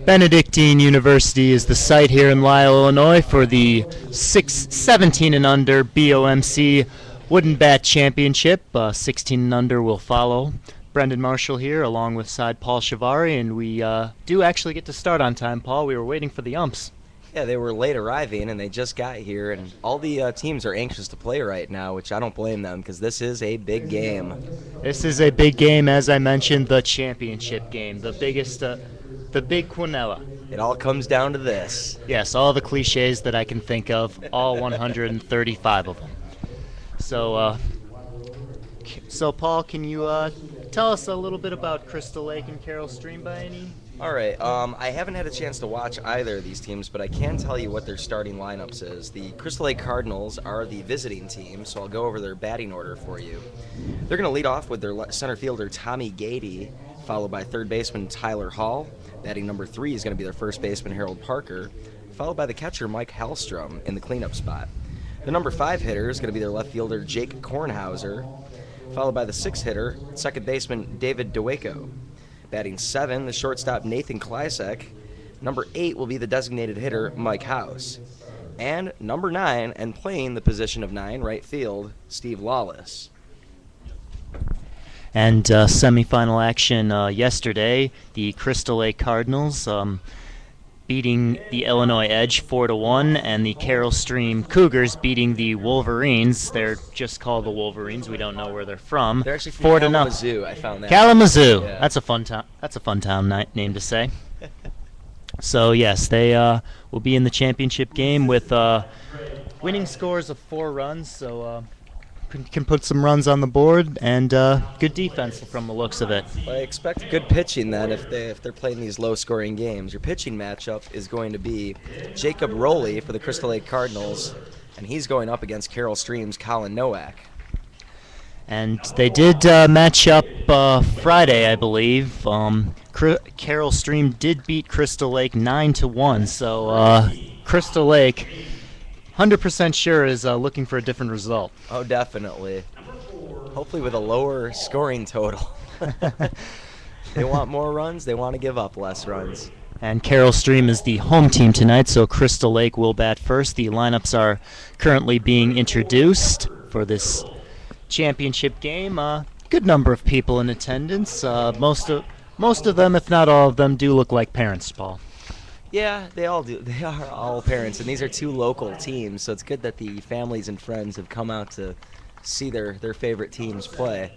Benedictine University is the site here in Lisle, Illinois for the 17 and under BOMC Wooden Bat Championship. 16 and under will follow. Brendan Marshall here along with side Paul Shivari, and we do actually get to start on time, Paul. We were waiting for the umps. Yeah, they were late arriving, and they just got here, and all the teams are anxious to play right now, which I don't blame them, because this is a big game. This is a big game, as I mentioned, the championship game, the biggest, the big quinella. It all comes down to this. Yes, all the cliches that I can think of, all 135 of them. So Paul, can you tell us a little bit about Crystal Lake and Carroll Stream by any? All right, I haven't had a chance to watch either of these teams, but I can tell you what their starting lineups is. The Crystal Lake Cardinals are the visiting team, so I'll go over their batting order for you. They're going to lead off with their center fielder, Tommy Gady, followed by third baseman Tyler Hall. Batting number 3 is going to be their first baseman, Harold Parker, followed by the catcher, Mike Hallstrom, in the cleanup spot. The number 5 hitter is going to be their left fielder, Jake Kornhauser, followed by the 6th hitter, second baseman, David DeWaco. Batting 7, the shortstop, Nathan Klysek. Number 8 will be the designated hitter, Mike House. And number 9, and playing the position of 9, right field, Steve Lawless. And semifinal action yesterday, the Crystal Lake Cardinals beating the Illinois Edge 4-1, and the Carroll Stream Cougars beating the Wolverines. They're just called the Wolverines. We don't know where they're from. They're actually from Kalamazoo. I found that. Kalamazoo. Yeah. That's a fun town. That's a fun town name to say. So yes, they will be in the championship game with winning scores of 4 runs. So can put some runs on the board, and good defense from the looks of it. Well, I expect good pitching then if they're playing these low-scoring games. Your pitching matchup is going to be Jacob Rowley for the Crystal Lake Cardinals, and he's going up against Carroll Stream's Colin Nowak. And they did match up Friday, I believe. Carroll Stream did beat Crystal Lake 9-1, so Crystal Lake 100% sure is looking for a different result. Oh, definitely. Hopefully with a lower scoring total. They want more runs. They want to give up less runs. And Carroll Stream is the home team tonight, so Crystal Lake will bat first. The lineups are currently being introduced for this championship game. Good number of people in attendance. Most of them, if not all of them, do look like parents, Paul. Yeah, they all do. They are all parents, and these are 2 local teams, so it's good that the families and friends have come out to see their favorite teams play.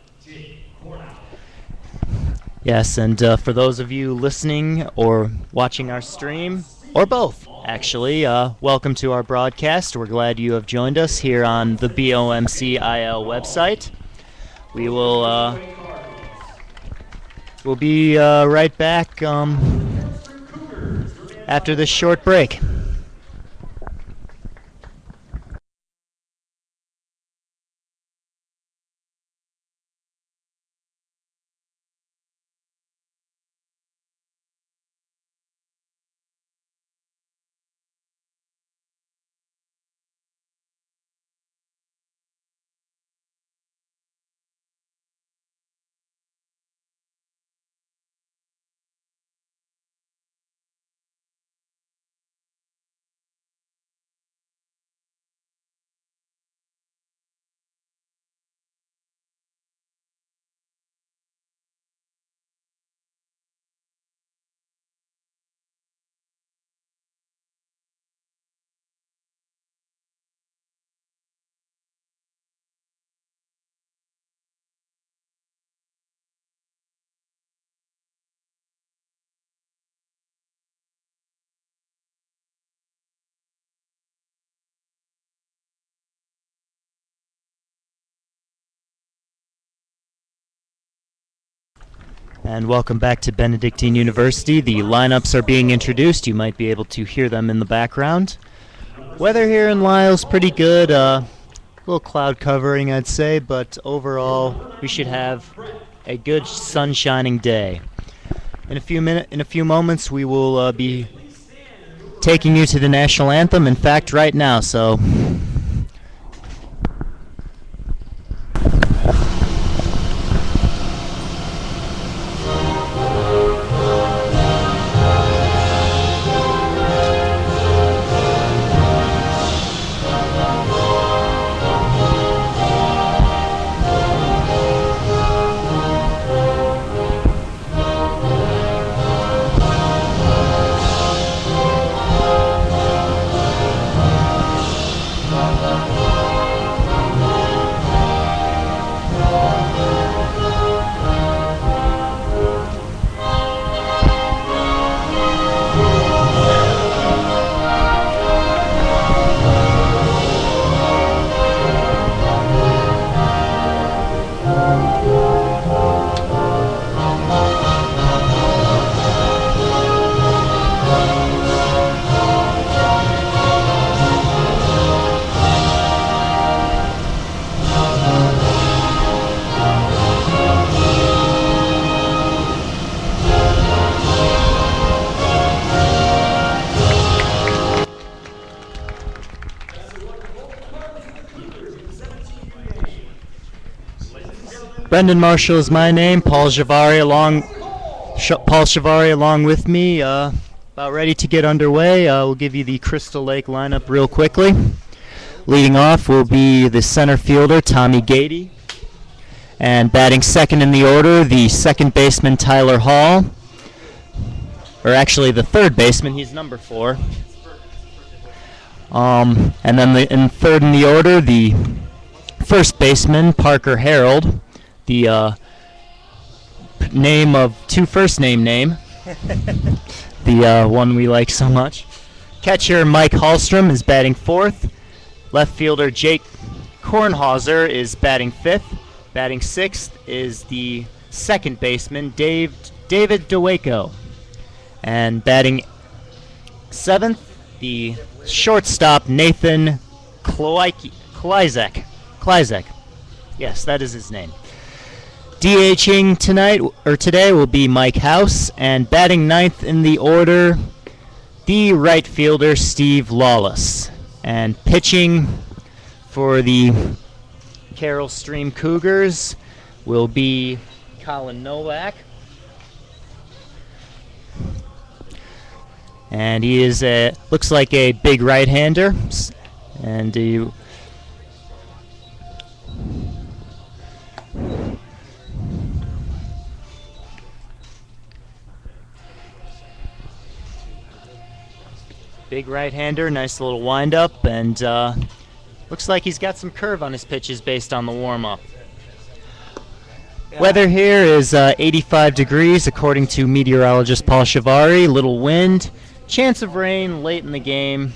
Yes, and for those of you listening or watching our stream, or both, actually, welcome to our broadcast. We're glad you have joined us here on the BOMCIL website. We'll be right back after this short break. And welcome back to Benedictine University. The lineups are being introduced. You might be able to hear them in the background. Weather here in Lisle's pretty good. A little cloud covering, I'd say, but overall we should have a good sun-shining day. In a few moments, we will be taking you to the national anthem. In fact, right now. So. Brendan Marshall is my name. Paul Javari along with me. About ready to get underway. We'll give you the Crystal Lake lineup real quickly. Leading off will be the center fielder, Tommy Gady. And batting second in the order, the second baseman, Tyler Hall. Or actually the third baseman, he's number 4. And then in third in the order, the first baseman, Parker Harold. The name of first name. The one we like so much. Catcher Mike Hallstrom is batting 4th. Left fielder Jake Kornhauser is batting 5th. Batting 6th is the second baseman David DeWaco. And batting 7th, the shortstop Nathan Klizek. Yes, that is his name. DHing today will be Mike House, and batting 9th in the order, the right fielder Steve Lawless. And pitching for the Carroll Stream Cougars will be Colin Nowak. And he is looks like a big right-hander, and he big right-hander, nice little wind-up, and looks like he's got some curve on his pitches based on the warm-up. Yeah. Weather here is 85 degrees, according to meteorologist Paul Chavari. Little wind, chance of rain late in the game,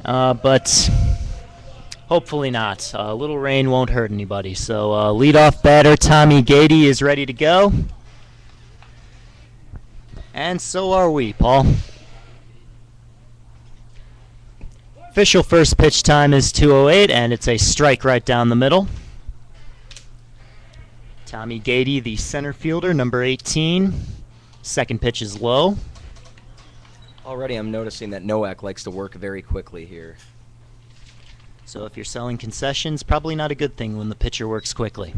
but hopefully not. A little rain won't hurt anybody. So leadoff batter Tommy Gady is ready to go, and so are we, Paul. Official first pitch time is 2:08, and it's a strike right down the middle. Tommy Gady, the center fielder, number 18. Second pitch is low. Already I'm noticing that Nowak likes to work very quickly here. So if you're selling concessions, probably not a good thing when the pitcher works quickly.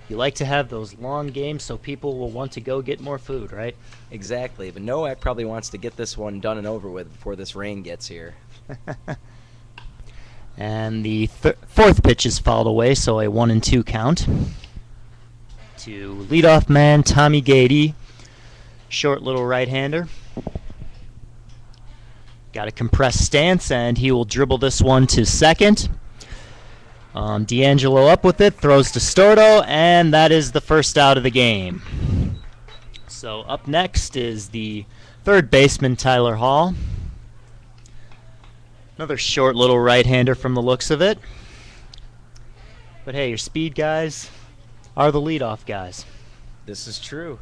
You like to have those long games so people will want to go get more food, right? Exactly, but Nowak probably wants to get this one done and over with before this rain gets here. And the fourth pitch is fouled away, so a 1-2 count. To leadoff man Tommy Gady, short little right-hander. Got a compressed stance, and he will dribble this one to second. D'Angelo up with it, throws to Storto, and that is the first out of the game. So up next is the third baseman, Tyler Hall. Another short little right-hander from the looks of it. But hey, your speed guys are the leadoff guys. This is true.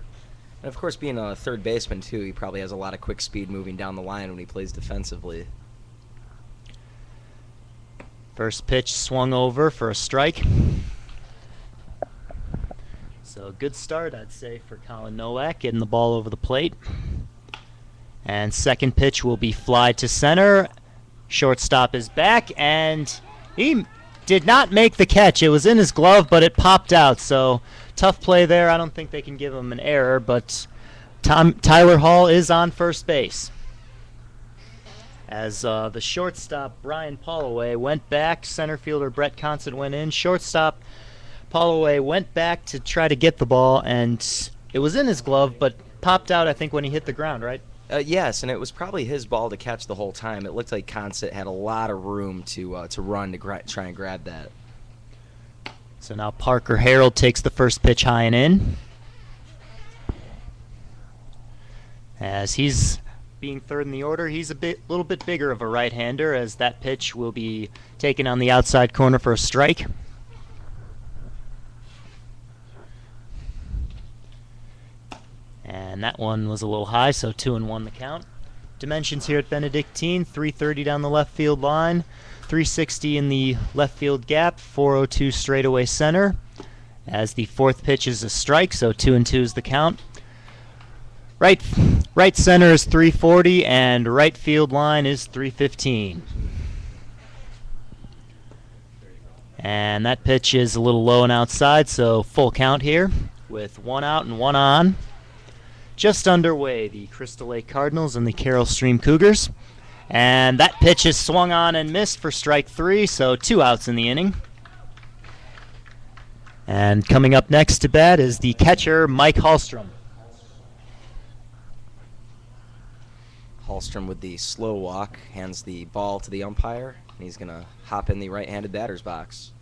And of course, being a third baseman, too, he probably has a lot of quick speed moving down the line when he plays defensively. First pitch swung over for a strike. So a good start, I'd say, for Colin Nowak, getting the ball over the plate. And second pitch will be fly to center. Shortstop is back, and he did not make the catch. It was in his glove, but it popped out. So tough play there. I don't think they can give him an error, but Tyler Hall is on first base. As the shortstop, Brian Polloway, went back. Center fielder Brett Constant went in. Shortstop Polloway went back to try to get the ball, and it was in his glove, but popped out, I think, when he hit the ground, right? Yes, and it was probably his ball to catch the whole time. It looked like Consett had a lot of room to run to try and grab that. So now Parker Harold takes the first pitch high and in. As he's being third in the order, he's a little bit bigger of a right-hander, as that pitch will be taken on the outside corner for a strike. And that one was a little high, so 2-1 the count. Dimensions here at Benedictine: 330 down the left field line, 360 in the left field gap, 402 straightaway center. As the fourth pitch is a strike, so 2-2 is the count. Right center is 340, and right field line is 315. And that pitch is a little low and outside, so full count here with 1 out and 1 on. Just underway, the Crystal Lake Cardinals and the Carroll Stream Cougars. And that pitch is swung on and missed for strike 3, so 2 outs in the inning. And coming up next to bat is the catcher, Mike Hallstrom. Hallstrom with the slow walk hands the ball to the umpire, and he's going to hop in the right-handed batter's box.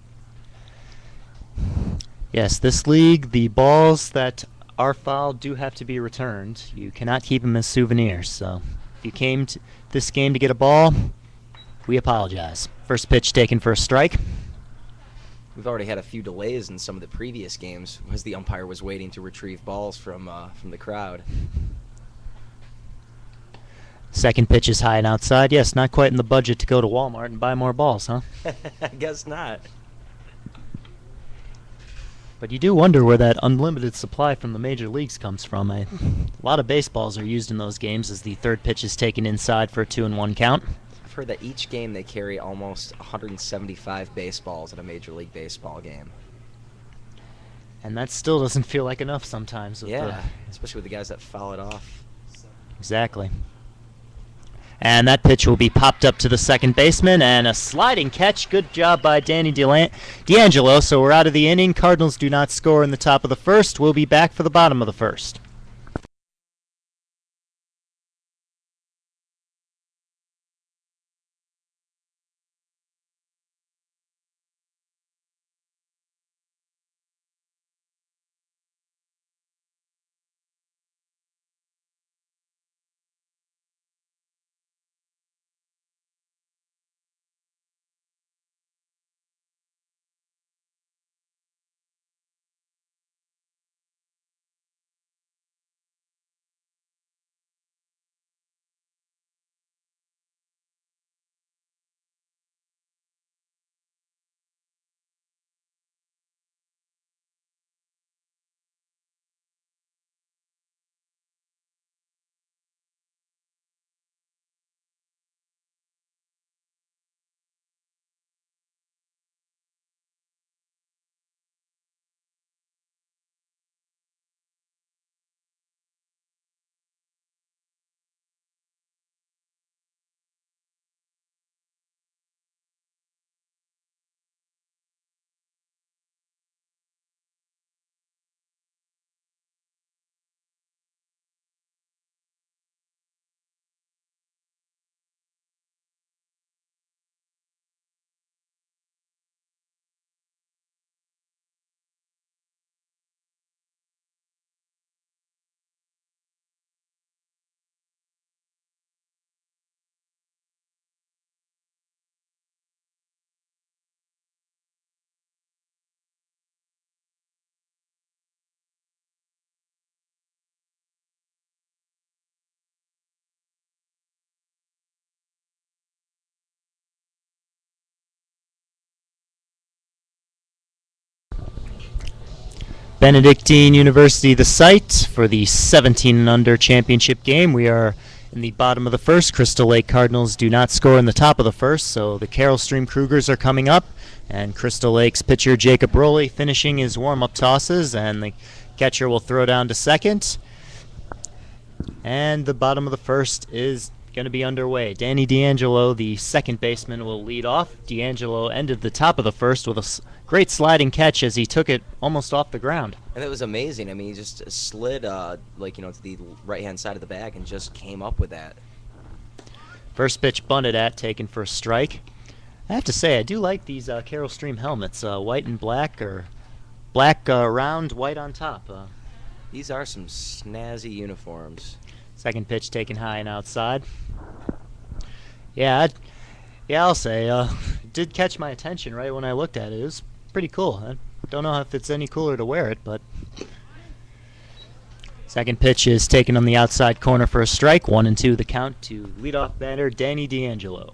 Yes, this league, the balls that are fouled do have to be returned. You cannot keep them as souvenirs, so if you came to this game to get a ball, we apologize. First pitch taken for a strike. We've already had a few delays in some of the previous games as the umpire was waiting to retrieve balls from the crowd. Second pitch is high and outside. Yes, not quite in the budget to go to Walmart and buy more balls, huh? I guess not. But you do wonder where that unlimited supply from the major leagues comes from. A lot of baseballs are used in those games as the third pitch is taken inside for a 2-1 count. I've heard that each game they carry almost 175 baseballs at a Major League Baseball game. And that still doesn't feel like enough sometimes. Yeah, especially with the guys that foul it off. Exactly. And that pitch will be popped up to the second baseman, and a sliding catch. Good job by Danny D'Angelo. So we're out of the inning. Cardinals do not score in the top of the first. We'll be back for the bottom of the first. Benedictine University, the site for the 17 and under championship game. We are in the bottom of the first. Crystal Lake Cardinals do not score in the top of the first, so the Carroll Stream Cougars are coming up, and Crystal Lake's pitcher Jacob Rowley finishing his warm-up tosses, and the catcher will throw down to second. And the bottom of the first is going to be underway. Danny D'Angelo, the second baseman, will lead off. D'Angelo ended the top of the first with a great sliding catch as he took it almost off the ground. And it was amazing. I mean, he just slid, to the right-hand side of the bag and just came up with that. First pitch bunted at, taken for a strike. I have to say, I do like these Carroll Stream helmets, white and black, or black round, white on top. These are some snazzy uniforms. Second pitch taken high and outside. Yeah, I'll say, it did catch my attention right when I looked at it. It was pretty cool. I don't know if it's any cooler to wear it, but... Second pitch is taken on the outside corner for a strike. 1-2 the count to leadoff batter Danny D'Angelo.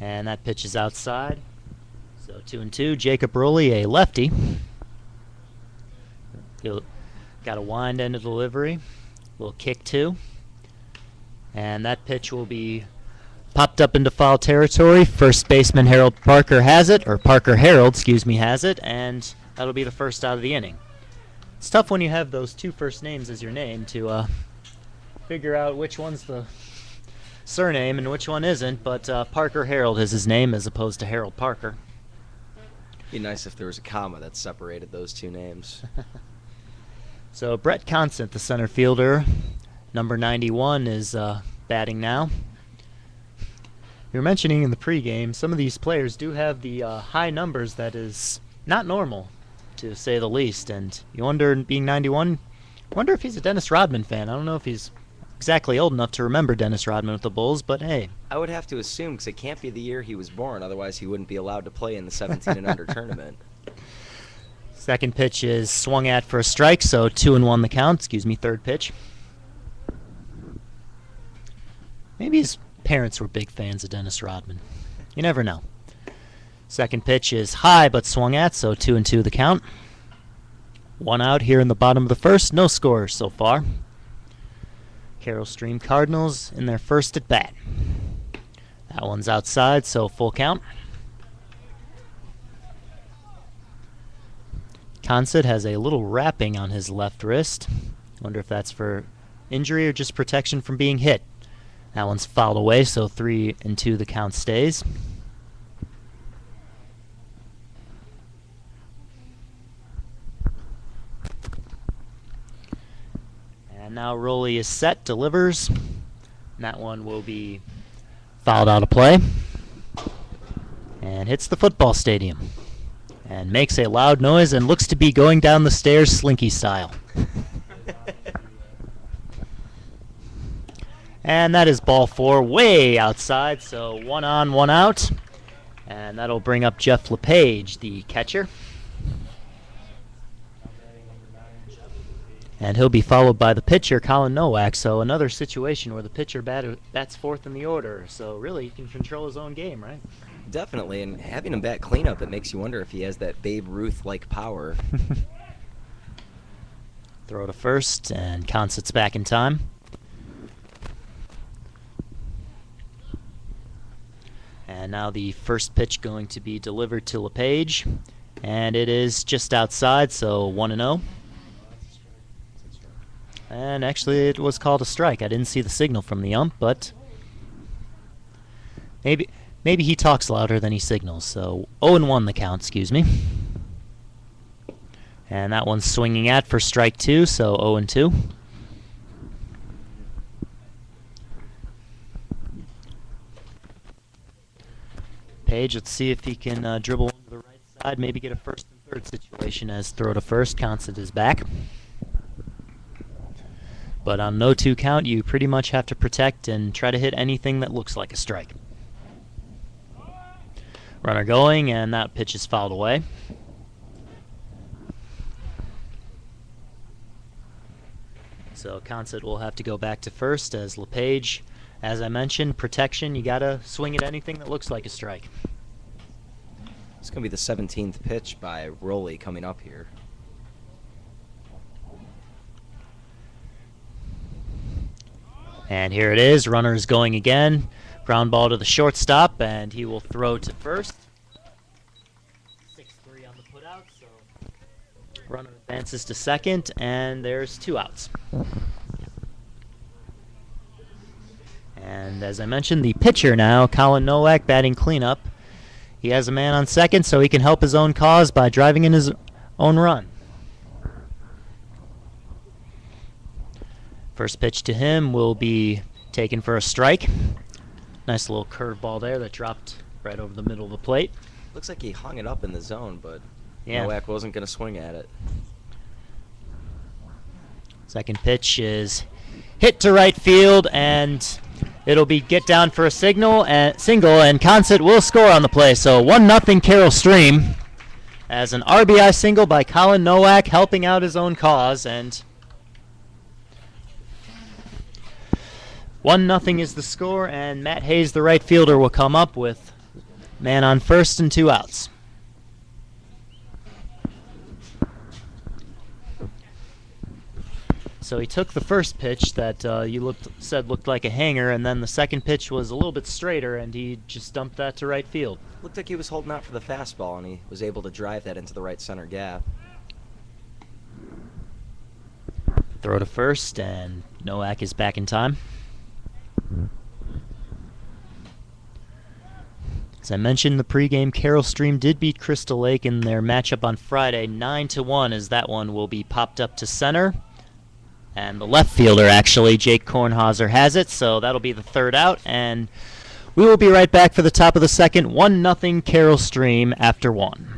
And that pitch is outside. So 2-2. Jacob Rowley, a lefty. He'll got a wind end of delivery. Little kick too. And that pitch will be popped up into foul territory. First baseman Harold Parker has it, or Parker Harold, excuse me, has it, and that'll be the first out of the inning. It's tough when you have those two first names as your name to figure out which one's the surname and which one isn't, but Parker Harold is his name as opposed to Harold Parker. Be nice if there was a comma that separated those two names. So Brett Constant, the center fielder, number 91, is batting now. You were mentioning in the pregame, some of these players do have the high numbers that is not normal, to say the least. And you wonder, being 91, wonder if he's a Dennis Rodman fan. I don't know if he's exactly old enough to remember Dennis Rodman with the Bulls, but hey. I would have to assume, because it can't be the year he was born, otherwise he wouldn't be allowed to play in the 17 and under tournament. Second pitch is swung at for a strike, so 2-1 the count. Excuse me, third pitch. Maybe his parents were big fans of Dennis Rodman. You never know. Second pitch is high but swung at, so 2-2 the count. One out here in the bottom of the first. No scores so far. Carroll Stream Cardinals in their first at bat. That one's outside, so full count. Consett has a little wrapping on his left wrist. Wonder if that's for injury or just protection from being hit. That one's fouled away, so 3-2 the count stays. And now Rowley is set, delivers. And that one will be fouled out of play. And hits the football stadium. And makes a loud noise and looks to be going down the stairs Slinky style. And that is ball 4, way outside, so 1 on, 1 out. And that'll bring up Jeff LePage, the catcher. And he'll be followed by the pitcher, Colin Nowak. So another situation where the pitcher bats fourth in the order. So really, he can control his own game, right? Definitely, and having him bat cleanup, it makes you wonder if he has that Babe Ruth-like power. Throw to first, and Concett's back in time. And now the first pitch going to be delivered to LePage. And it is just outside, so 1-0. And actually, it was called a strike. I didn't see the signal from the ump, but maybe he talks louder than he signals. So 0-1 the count, excuse me. And that one's swinging at for strike 2, so 0-2. Page, let's see if he can dribble to the right side, maybe get a first and third situation as throw to first. Constant is back. But on no 2 count, you pretty much have to protect and try to hit anything that looks like a strike. Runner going, and that pitch is fouled away. So Consett will have to go back to first as LePage, as I mentioned, protection. You gotta swing at anything that looks like a strike. It's going to be the 17th pitch by Rowley coming up here. And here it is. Runner is going again. Ground ball to the shortstop, and he will throw to first. 6-3 on the putout, so runner at Advances to second, and there's 2 outs. And as I mentioned, the pitcher now, Colin Nowak, batting cleanup. He has a man on second, so he can help his own cause by driving in his own run. First pitch to him will be taken for a strike. Nice little curveball there that dropped right over the middle of the plate. Looks like he hung it up in the zone, but yeah, Nowak wasn't going to swing at it. Second pitch is hit to right field, and it'll be get down for a single, and Consett will score on the play. So 1-0 Carroll Stream as an RBI single by Colin Nowak, helping out his own cause, and 1-0 is the score, and Matt Hayes, the right fielder, will come up with man on first and 2 outs. So he took the first pitch that you said looked like a hanger, and then the second pitch was a little bit straighter, and he just dumped that to right field. Looked like he was holding out for the fastball, and he was able to drive that into the right center gap. Throw to first, and Nowak is back in time. As I mentioned, the pregame, Carroll Stream did beat Crystal Lake in their matchup on Friday 9-1, as that one will be popped up to center. And the left fielder, actually, Jake Kornhauser, has it, so that'll be the 3rd out. And we will be right back for the top of the second. 1-0 Carroll Stream after 1.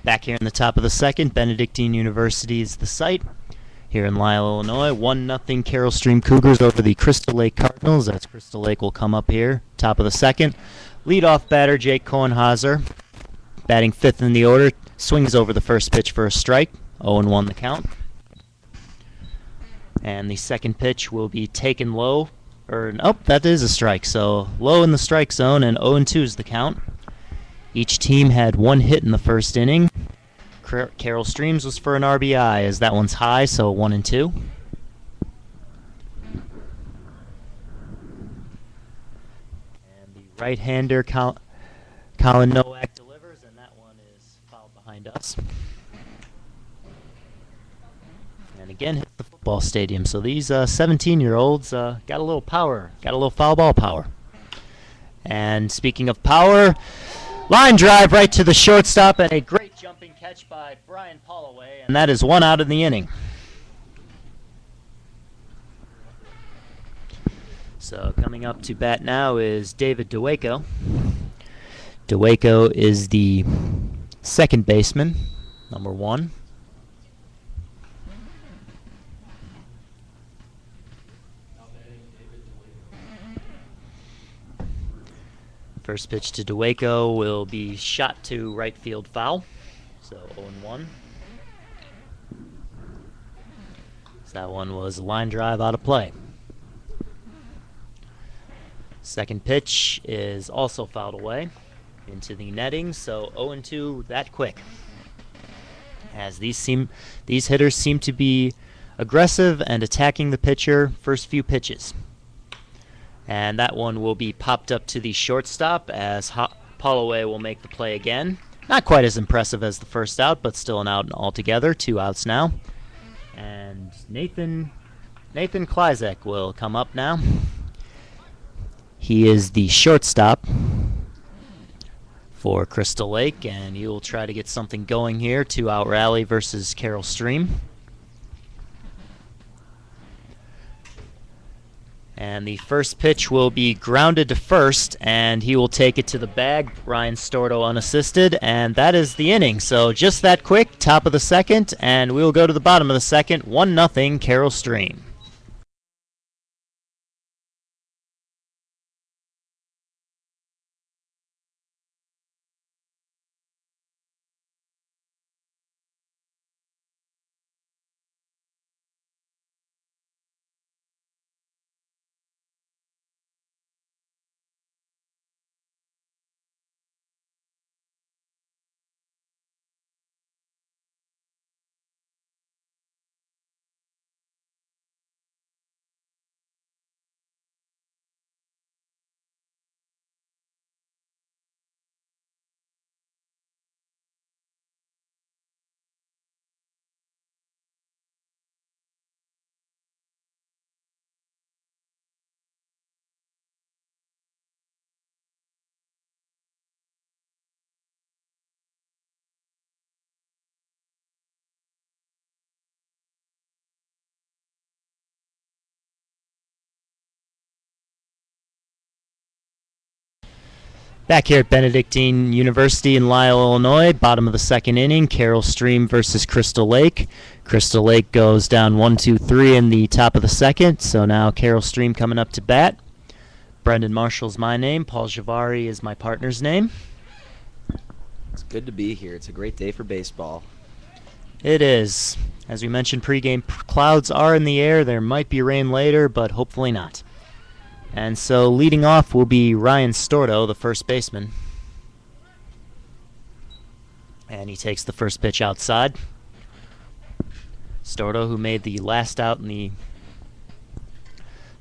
Back here in the top of the second, Benedictine University is the site. Here in Lisle, Illinois, 1-0 Carroll Stream Cougars over the Crystal Lake Cardinals. That's Crystal Lake will come up here, top of the second. Leadoff batter Jake Kornhauser, batting 5th in the order, swings over the first pitch for a strike. 0-1 the count. And the second pitch will be taken low. That is a strike. So low in the strike zone, and 0-2 is the count. Each team had 1 hit in the first inning. Carroll Streams was for an RBI, as that one's high, so 1-2. And the right-hander, Colin Nowak, delivers, and that one is fouled behind us. And again, hit the football stadium. So these 17-year-olds got a little power, got a little foul ball power. And speaking of power, line drive right to the shortstop, and a great jumping catch by Brian Holloway, and that is 1 out in the inning. So coming up to bat now is David DeWaco. DeWaco is the second baseman, number 1. First pitch to DeWaco will be shot to right field foul. So 0-1. So that one was a line drive out of play. Second pitch is also fouled away into the netting, so 0-2 that quick. As these hitters seem to be aggressive and attacking the pitcher first few pitches. And that one will be popped up to the shortstop as Holloway will make the play again. Not quite as impressive as the first out, but still an out altogether. 2 outs now. And Nathan Klizek will come up now. He is the shortstop for Crystal Lake, and he will try to get something going here. 2-out rally versus Carroll Stream. And the first pitch will be grounded to first, and he will take it to the bag. Ryan Stordo unassisted, and that is the inning. So just that quick, top of the second, and we will go to the bottom of the second. 1-0 Carroll Stream. Back here at Benedictine University in Lisle, Illinois, bottom of the second inning, Carroll Stream versus Crystal Lake. Crystal Lake goes down 1-2-3 in the top of the second, so now Carroll Stream coming up to bat. Brendan Marshall's my name. Paul Javari is my partner's name. It's good to be here. It's a great day for baseball. It is. As we mentioned pregame, clouds are in the air. There might be rain later, but hopefully not. And so leading off will be Ryan Stordo, the first baseman. And he takes the first pitch outside. Stordo, who made the last out in the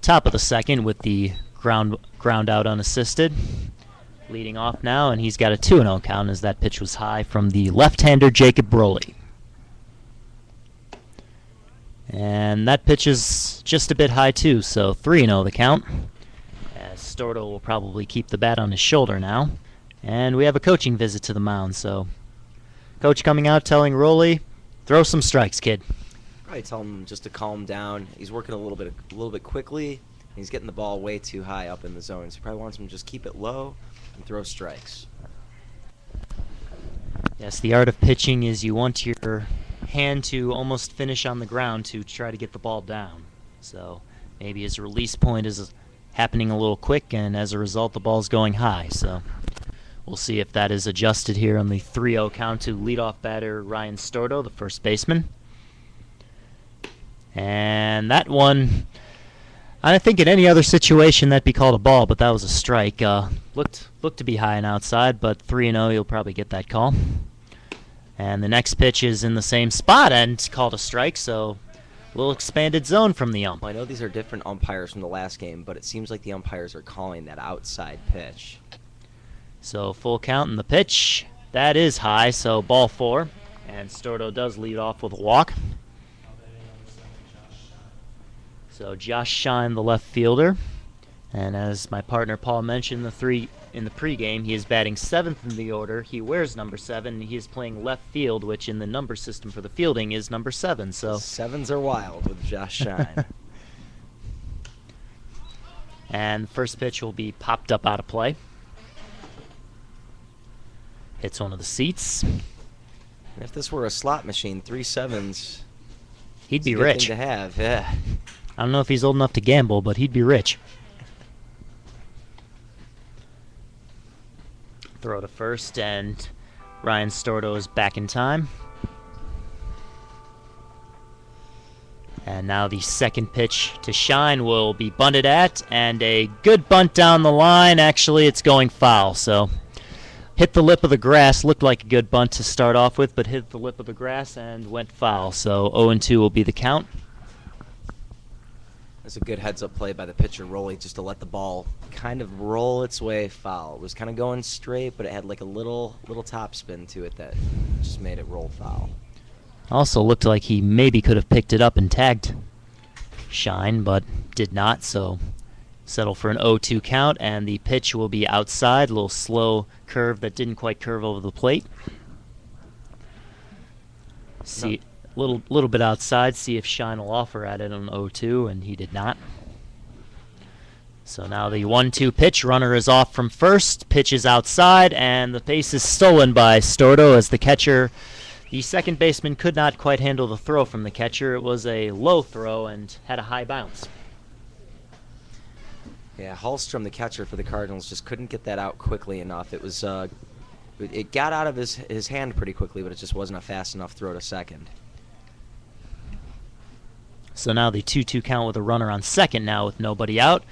top of the second with the ground out unassisted. Leading off now, and he's got a 2-0 count as that pitch was high from the left-hander Jacob Broly. And that pitch is just a bit high too, so 3-0 the count. Stordo will probably keep the bat on his shoulder now. And we have a coaching visit to the mound, so coach coming out telling Rowley, throw some strikes, kid. Probably tell him just to calm down. He's working a little bit quickly. And he's getting the ball way too high up in the zone. So he probably wants him to just keep it low and throw strikes. Yes, the art of pitching is you want your hand to almost finish on the ground to try to get the ball down. So maybe his release point is happening a little quick, and as a result the ball's going high. So we'll see if that is adjusted here on the 3-0 count to leadoff batter Ryan Stordo, the first baseman. And that one, I think in any other situation that'd be called a ball, but that was a strike. Looked to be high and outside, but 3-0 you'll probably get that call. And the next pitch is in the same spot and called a strike, so a little expanded zone from the ump. Well, I know these are different umpires from the last game, but it seems like the umpires are calling that outside pitch. So full count in the pitch. That is high, so ball 4. And Stordo does lead off with a walk. So Josh Shine, the left fielder. And as my partner Paul mentioned in the pregame, he is batting 7th in the order. He wears number 7, and he is playing left field, which in the number system for the fielding is number 7. So 7s are wild with Josh Shine. And the first pitch will be popped up out of play. Hits one of the seats. And if this were a slot machine, 3 7s, he'd be a good rich. thing to have, yeah. I don't know if he's old enough to gamble, but he'd be rich. Throw to first, and Ryan Stordo is back in time. And now the second pitch to Shine will be bunted at, and a good bunt down the line. Actually, it's going foul, so hit the lip of the grass. Looked like a good bunt to start off with, but hit the lip of the grass and went foul. So 0-2 will be the count. That's a good heads-up play by the pitcher, Roley, just to let the ball kind of roll its way foul. It was kind of going straight, but it had like a little top spin to it that just made it roll foul. Also looked like he maybe could have picked it up and tagged Shine, but did not, so settle for an 0-2 count, and the pitch will be outside. A little slow curve that didn't quite curve over the plate. See, little bit outside. See if Shine will offer at it on 0-2, and he did not. So now the 1-2 pitch. Runner is off from first. Pitch is outside, and the base is stolen by Stordo as the catcher. The second baseman could not quite handle the throw from the catcher. It was a low throw and had a high bounce. Yeah, Hallstrom, the catcher for the Cardinals, just couldn't get that out quickly enough. It was, it got out of his hand pretty quickly, but it just wasn't a fast enough throw to second. So now the 2-2 count with a runner on second now with nobody out.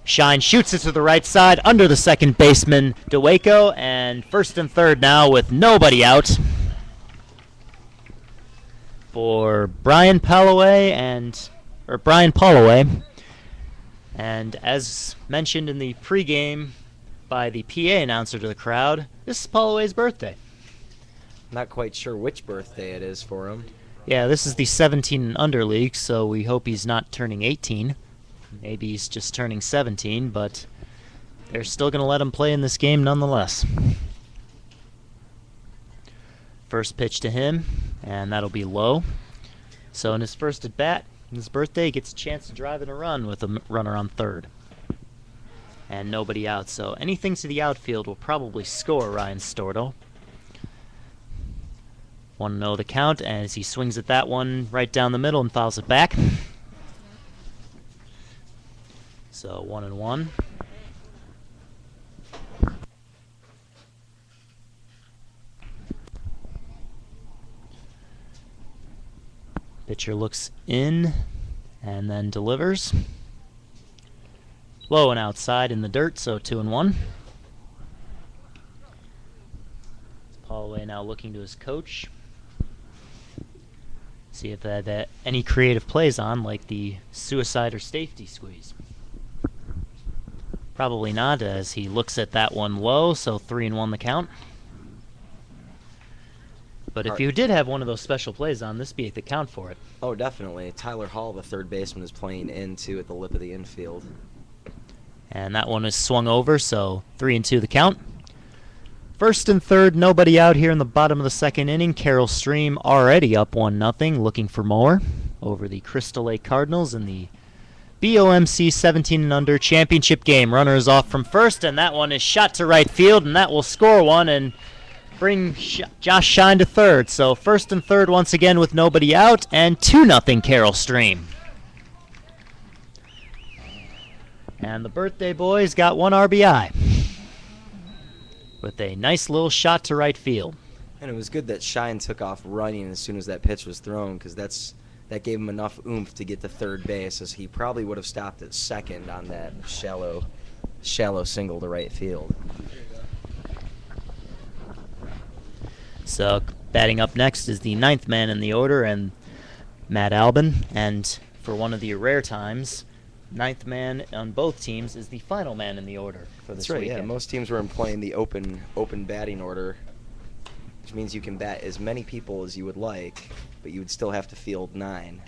Shine shoots it to the right side under the second baseman, DeWaco, and first and third now with nobody out for Brian Polloway and as mentioned in the pregame by the PA announcer to the crowd, this is Polloway's birthday. Not quite sure which birthday it is for him. Yeah, this is the 17 and under league, so we hope he's not turning 18. Maybe he's just turning 17, but they're still going to let him play in this game nonetheless. First pitch to him, and that'll be low. So in his first at bat, his birthday, he gets a chance to drive in a run with a runner on third. And nobody out, so anything to the outfield will probably score Ryan Stordo. 1-0 the count, as he swings at that one right down the middle and fouls it back. So 1-1. Pitcher looks in and then delivers. Low and outside in the dirt, so 2-1. Polloway now looking to his coach. See if they had any creative plays on, like the suicide or safety squeeze. Probably not, as he looks at that one low, so 3-1 the count. But if you did have one of those special plays on, this be the count for it. Oh, definitely. Tyler Hall, the third baseman, is playing in, too, at the lip of the infield. And that one is swung over, so 3-2 the count. First and third, nobody out here in the bottom of the second inning. Carroll Stream already up 1-0, looking for more over the Crystal Lake Cardinals in the BOMC 17 and under championship game. Runner is off from first, and that one is shot to right field, and that will score one and bring Josh Shine to third. So first and third once again with nobody out, and 2-0 Carroll Stream. And the birthday boys got one RBI with a nice little shot to right field. And it was good that Shine took off running as soon as that pitch was thrown, because that gave him enough oomph to get to third base, as he probably would have stopped at second on that shallow single to right field. So batting up next is the 9th man in the order, and Matt Albin. And for one of the rare times, 9th man on both teams is the final man in the order for this weekend. Yeah. Most teams were playing the open batting order, which means you can bat as many people as you would like, but you would still have to field 9.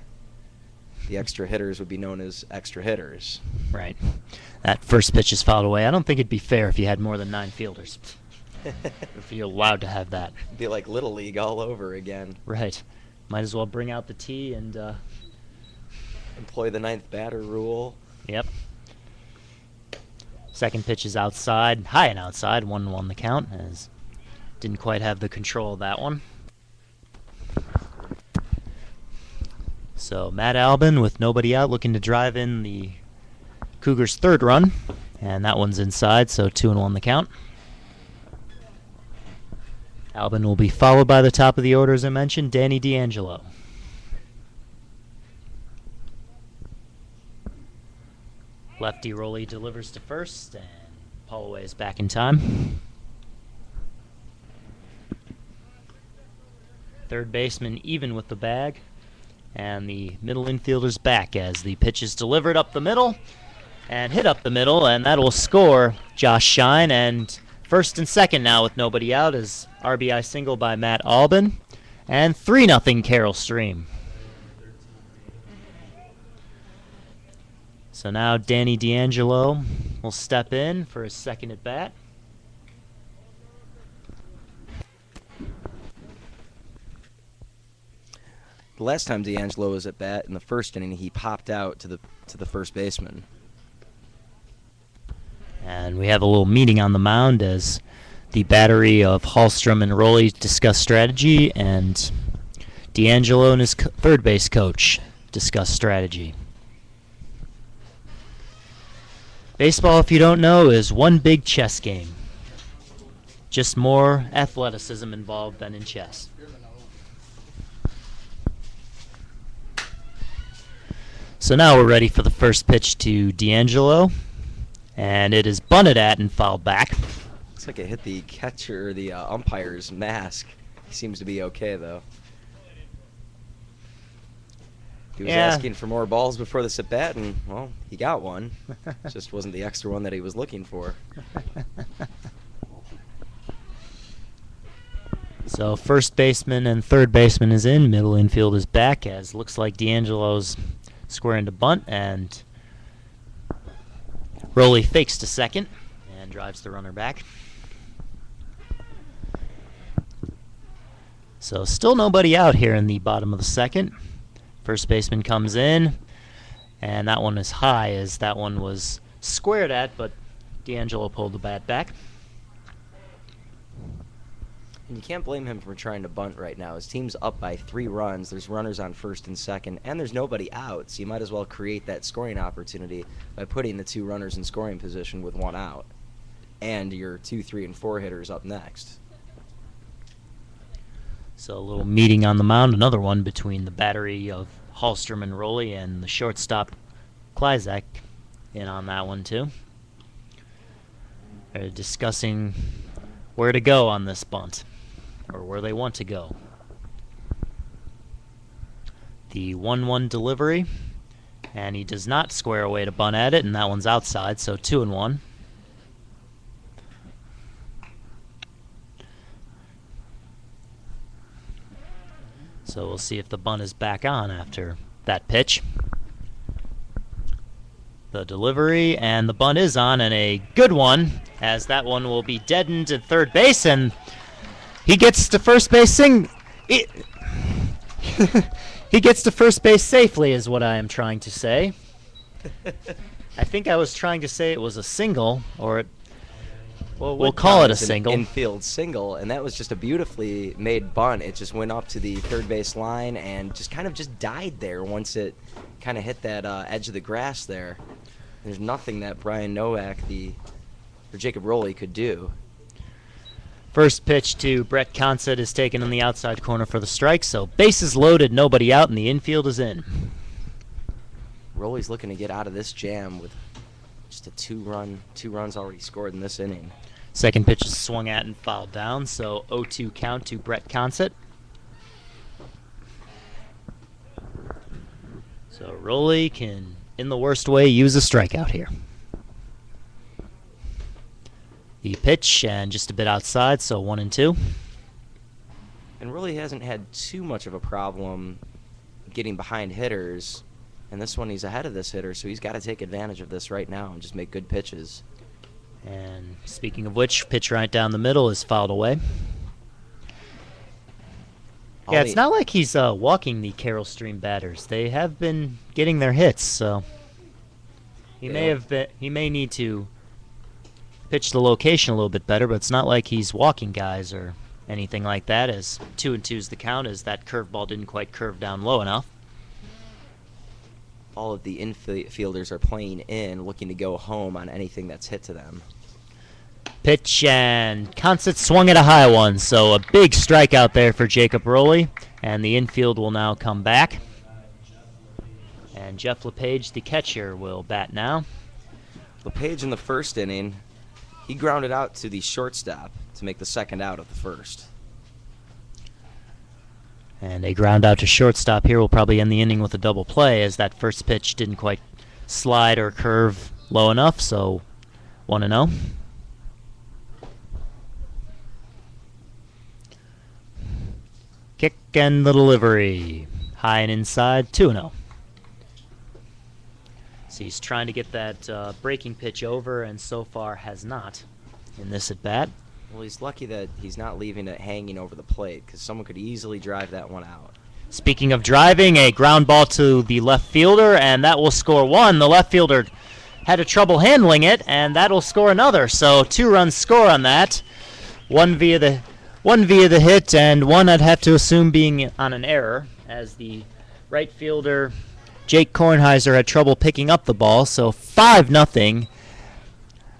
The extra hitters would be known as extra hitters. Right. That first pitch is fouled away. I don't think it'd be fair if you had more than 9 fielders. If you're allowed to have that. It'd be like Little League all over again. Right. Might as well bring out the tee and employ the 9th batter rule. Yep. Second pitch is outside, high and outside, 1-1 the count, as didn't quite have the control of that one. So Matt Albin with nobody out looking to drive in the Cougars' third run, and that one's inside, so 2-1 the count. Albin will be followed by the top of the order, as I mentioned, Danny D'Angelo. Lefty Roley delivers to first, and Polloway is back in time. Third baseman even with the bag. And the middle infielder's back as the pitch is delivered up the middle and hit up the middle, and that will score Josh Shine. And first and second now with nobody out is RBI single by Matt Albin. And 3-0 Carroll Stream. So now Danny D'Angelo will step in for his second at bat. The last time D'Angelo was at bat in the first inning, he popped out to the first baseman. And we have a little meeting on the mound as the battery of Hallstrom and Rowley discuss strategy, and D'Angelo and his third base coach discuss strategy. Baseball, if you don't know, is one big chess game. Just more athleticism involved than in chess. So now we're ready for the first pitch to D'Angelo, and it is bunted at and fouled back. Looks like it hit the catcher, the umpire's mask. He seems to be okay, though. He was asking for more balls before this at bat, and, well, he got one. Just wasn't the extra one that he was looking for. So first baseman and third baseman is in. Middle infield is back, as looks like D'Angelo's squaring to bunt, and Rowley fakes to second and drives the runner back. So still nobody out here in the bottom of the second. First baseman comes in, and that one is high as that one was squared at, but D'Angelo pulled the bat back. And you can't blame him for trying to bunt right now. His team's up by 3 runs. There's runners on first and second, and there's nobody out. So you might as well create that scoring opportunity by putting the 2 runners in scoring position with 1 out. And your 2, 3, and 4 hitters up next. So a little meeting on the mound, another one between the battery of Hallstrom and Rowley and the shortstop Kleizak in on that one too. They're discussing where to go on this bunt, or where they want to go. The 1-1 delivery, and he does not square away to bunt at it, and that one's outside, so 2-1. So we'll see if the bunt is back on after that pitch. The delivery, and the bunt is on, and a good one, as that one will be deadened at third base, and he gets to first base he gets to first base safely is what I am trying to say. I think I was trying to say it was a single, or we'll call it a single. Infield single, and that was just a beautifully made bunt. It just went up to the third base line and just kind of just died there once it kind of hit that edge of the grass there. There's nothing that Brian Nowak or Jacob Rowley could do. First pitch to Brett Consett is taken in the outside corner for the strike, so bases loaded, nobody out, and the infield is in. Rowley's looking to get out of this jam with just a 2 runs already scored in this inning. Second pitch is swung at and fouled down, so 0-2 count to Brett Consett. So Rowley can, in the worst way, use a strikeout here. The pitch, and just a bit outside, so 1-2. And Rowley hasn't had too much of a problem getting behind hitters. And this one, he's ahead of this hitter, so he's got to take advantage of this right now and just make good pitches. And speaking of which, pitch right down the middle is fouled away. Yeah, it's not like he's walking the Carroll Stream batters. They have been getting their hits, so he may need to pitch the location a little bit better, but it's not like he's walking guys or anything like that, as 2-2 is the count, as that curveball didn't quite curve down low enough. All of the infielders are playing in, looking to go home on anything that's hit to them. Pitch, and Consett swung at a high one, so a big strikeout there for Jacob Rowley, and the infield will now come back. And Jeff LePage, the catcher, will bat now. LePage in the first inning, he grounded out to the shortstop to make the second out of the first. And a ground out to shortstop here will probably end the inning with a double play, as that first pitch didn't quite slide or curve low enough, so 1-0. Kick and the delivery. High and inside, 2-0. So he's trying to get that breaking pitch over, and so far has not in this at-bat. Well, he's lucky that he's not leaving it hanging over the plate, because someone could easily drive that one out. Speaking of driving, a ground ball to the left fielder, and that will score one. The left fielder had a trouble handling it, and that'll score another. So 2 runs score on that. One via the hit, and one I'd have to assume being on an error, as the right fielder Jake Kornheiser had trouble picking up the ball. So 5-0.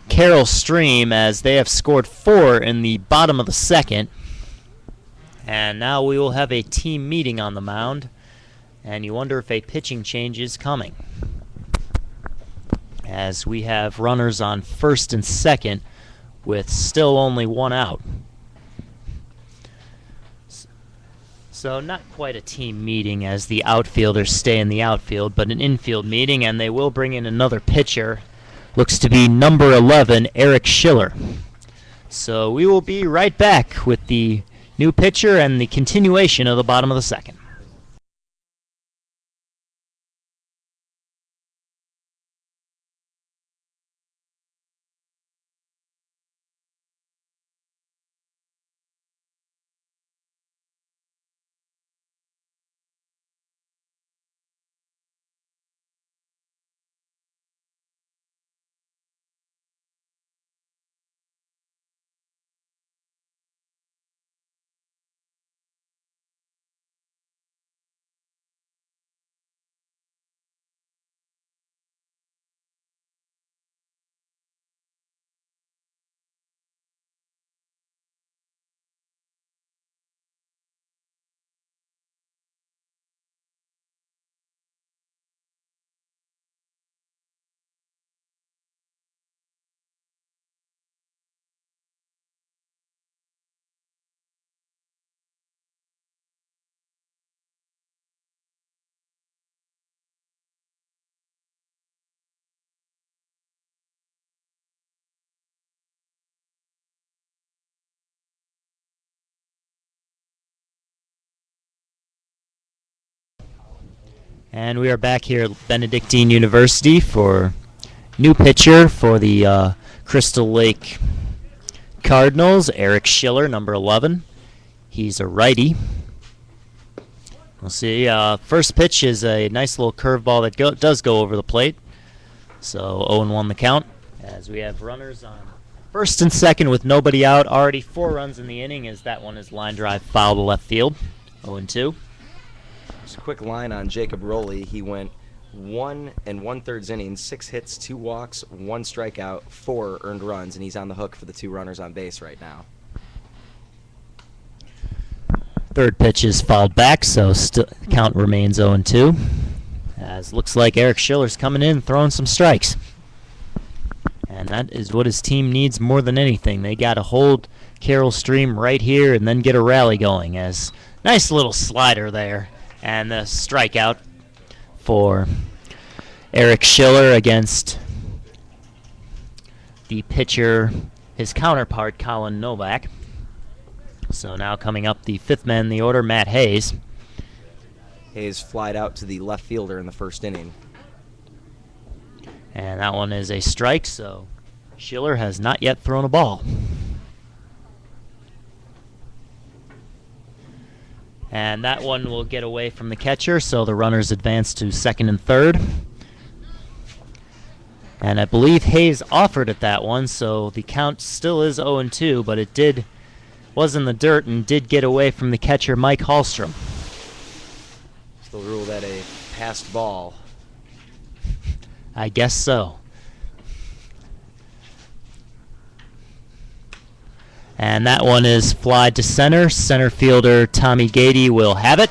Carroll Stream, as they have scored 4 in the bottom of the second. And now we will have a team meeting on the mound, and you wonder if a pitching change is coming, as we have runners on first and second with still only 1 out. So not quite a team meeting, as the outfielders stay in the outfield, but an infield meeting, and they will bring in another pitcher. Looks to be number 11, Eric Schiller. So we will be right back with the new pitcher and the continuation of the bottom of the second. And we are back here at Benedictine University for new pitcher for the Crystal Lake Cardinals, Eric Schiller, number 11. He's a righty. We'll see. First pitch is a nice little curveball that does go over the plate. So 0-1 the count, as we have runners on first and second with nobody out. Already 4 runs in the inning, as that one is line drive foul to left field. 0-2. Just a quick line on Jacob Rowley. He went 1 1/3 innings, 6 hits, 2 walks, 1 strikeout, 4 earned runs, and he's on the hook for the 2 runners on base right now. Third pitch is fouled back, so count remains 0-2. As looks like Eric Schiller's coming in throwing some strikes. And that is what his team needs more than anything. They got to hold Carroll Stream right here and then get a rally going. As nice little slider there. And the strikeout for Eric Schiller against the pitcher, his counterpart, Colin Novak. So now coming up, the 5th man in the order, Matt Hayes. Hayes flied out to the left fielder in the first inning. And that one is a strike, so Schiller has not yet thrown a ball. And that one will get away from the catcher, so the runners advance to second and third. And I believe Hayes offered at that one, so the count still is 0-2, but it was in the dirt and did get away from the catcher, Mike Hallstrom. Still ruled that a passed ball. I guess so. And that one is flied to center. Center fielder Tommy Gady will have it.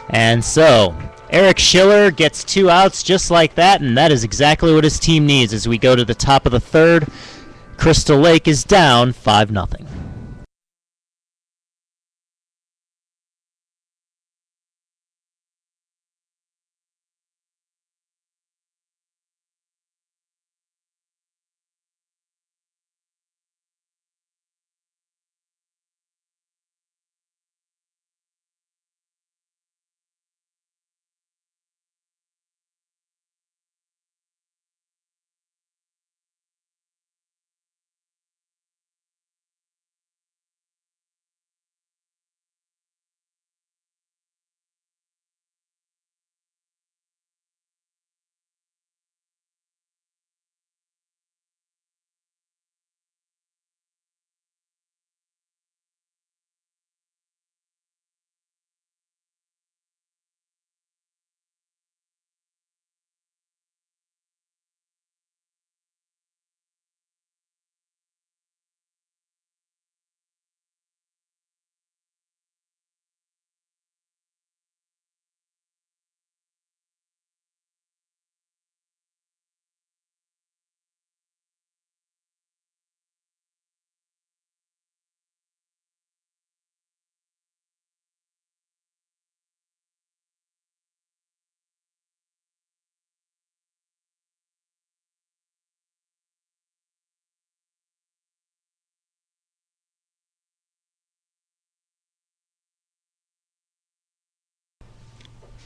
And so Eric Schiller gets 2 outs just like that, and that is exactly what his team needs as we go to the top of the third. Crystal Lake is down 5-0.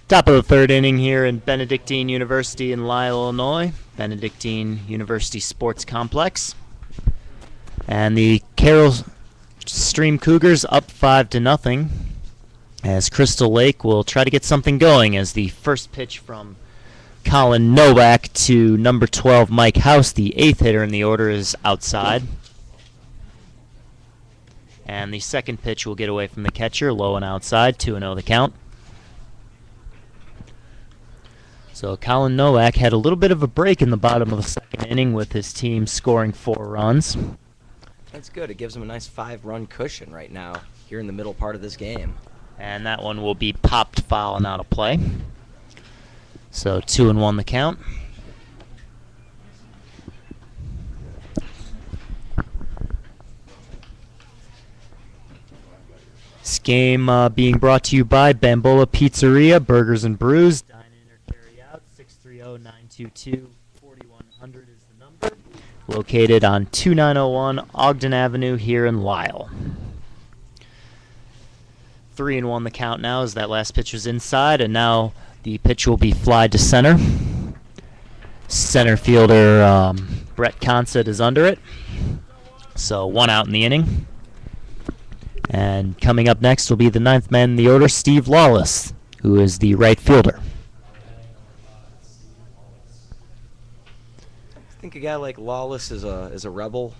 Top of the third inning here in Benedictine University in Lisle, Illinois. Benedictine University Sports Complex. And the Carroll Stream Cougars up 5-0 as Crystal Lake will try to get something going as the first pitch from Colin Novak to number 12 Mike House, the 8th hitter in the order, is outside. And the second pitch will get away from the catcher, low and outside, 2-0 the count. So Colin Novak had a little bit of a break in the bottom of the second inning with his team scoring 4 runs. That's good. It gives him a nice 5-run cushion right now here in the middle part of this game. And that one will be popped foul and out of play. So 2-1 the count. This game being brought to you by Bambola Pizzeria, Burgers and Brews. Dine in or carry out. 630-922-4100 is the number. Located on 2901 Ogden Avenue here in Lisle. 3-1 the count now as that last pitch was inside, and now the pitch will be fly to center. Center fielder Brett Consett is under it. So 1 out in the inning. And coming up next will be the 9th man in the order, Steve Lawless, who is the right fielder. I think a guy like Lawless is a rebel.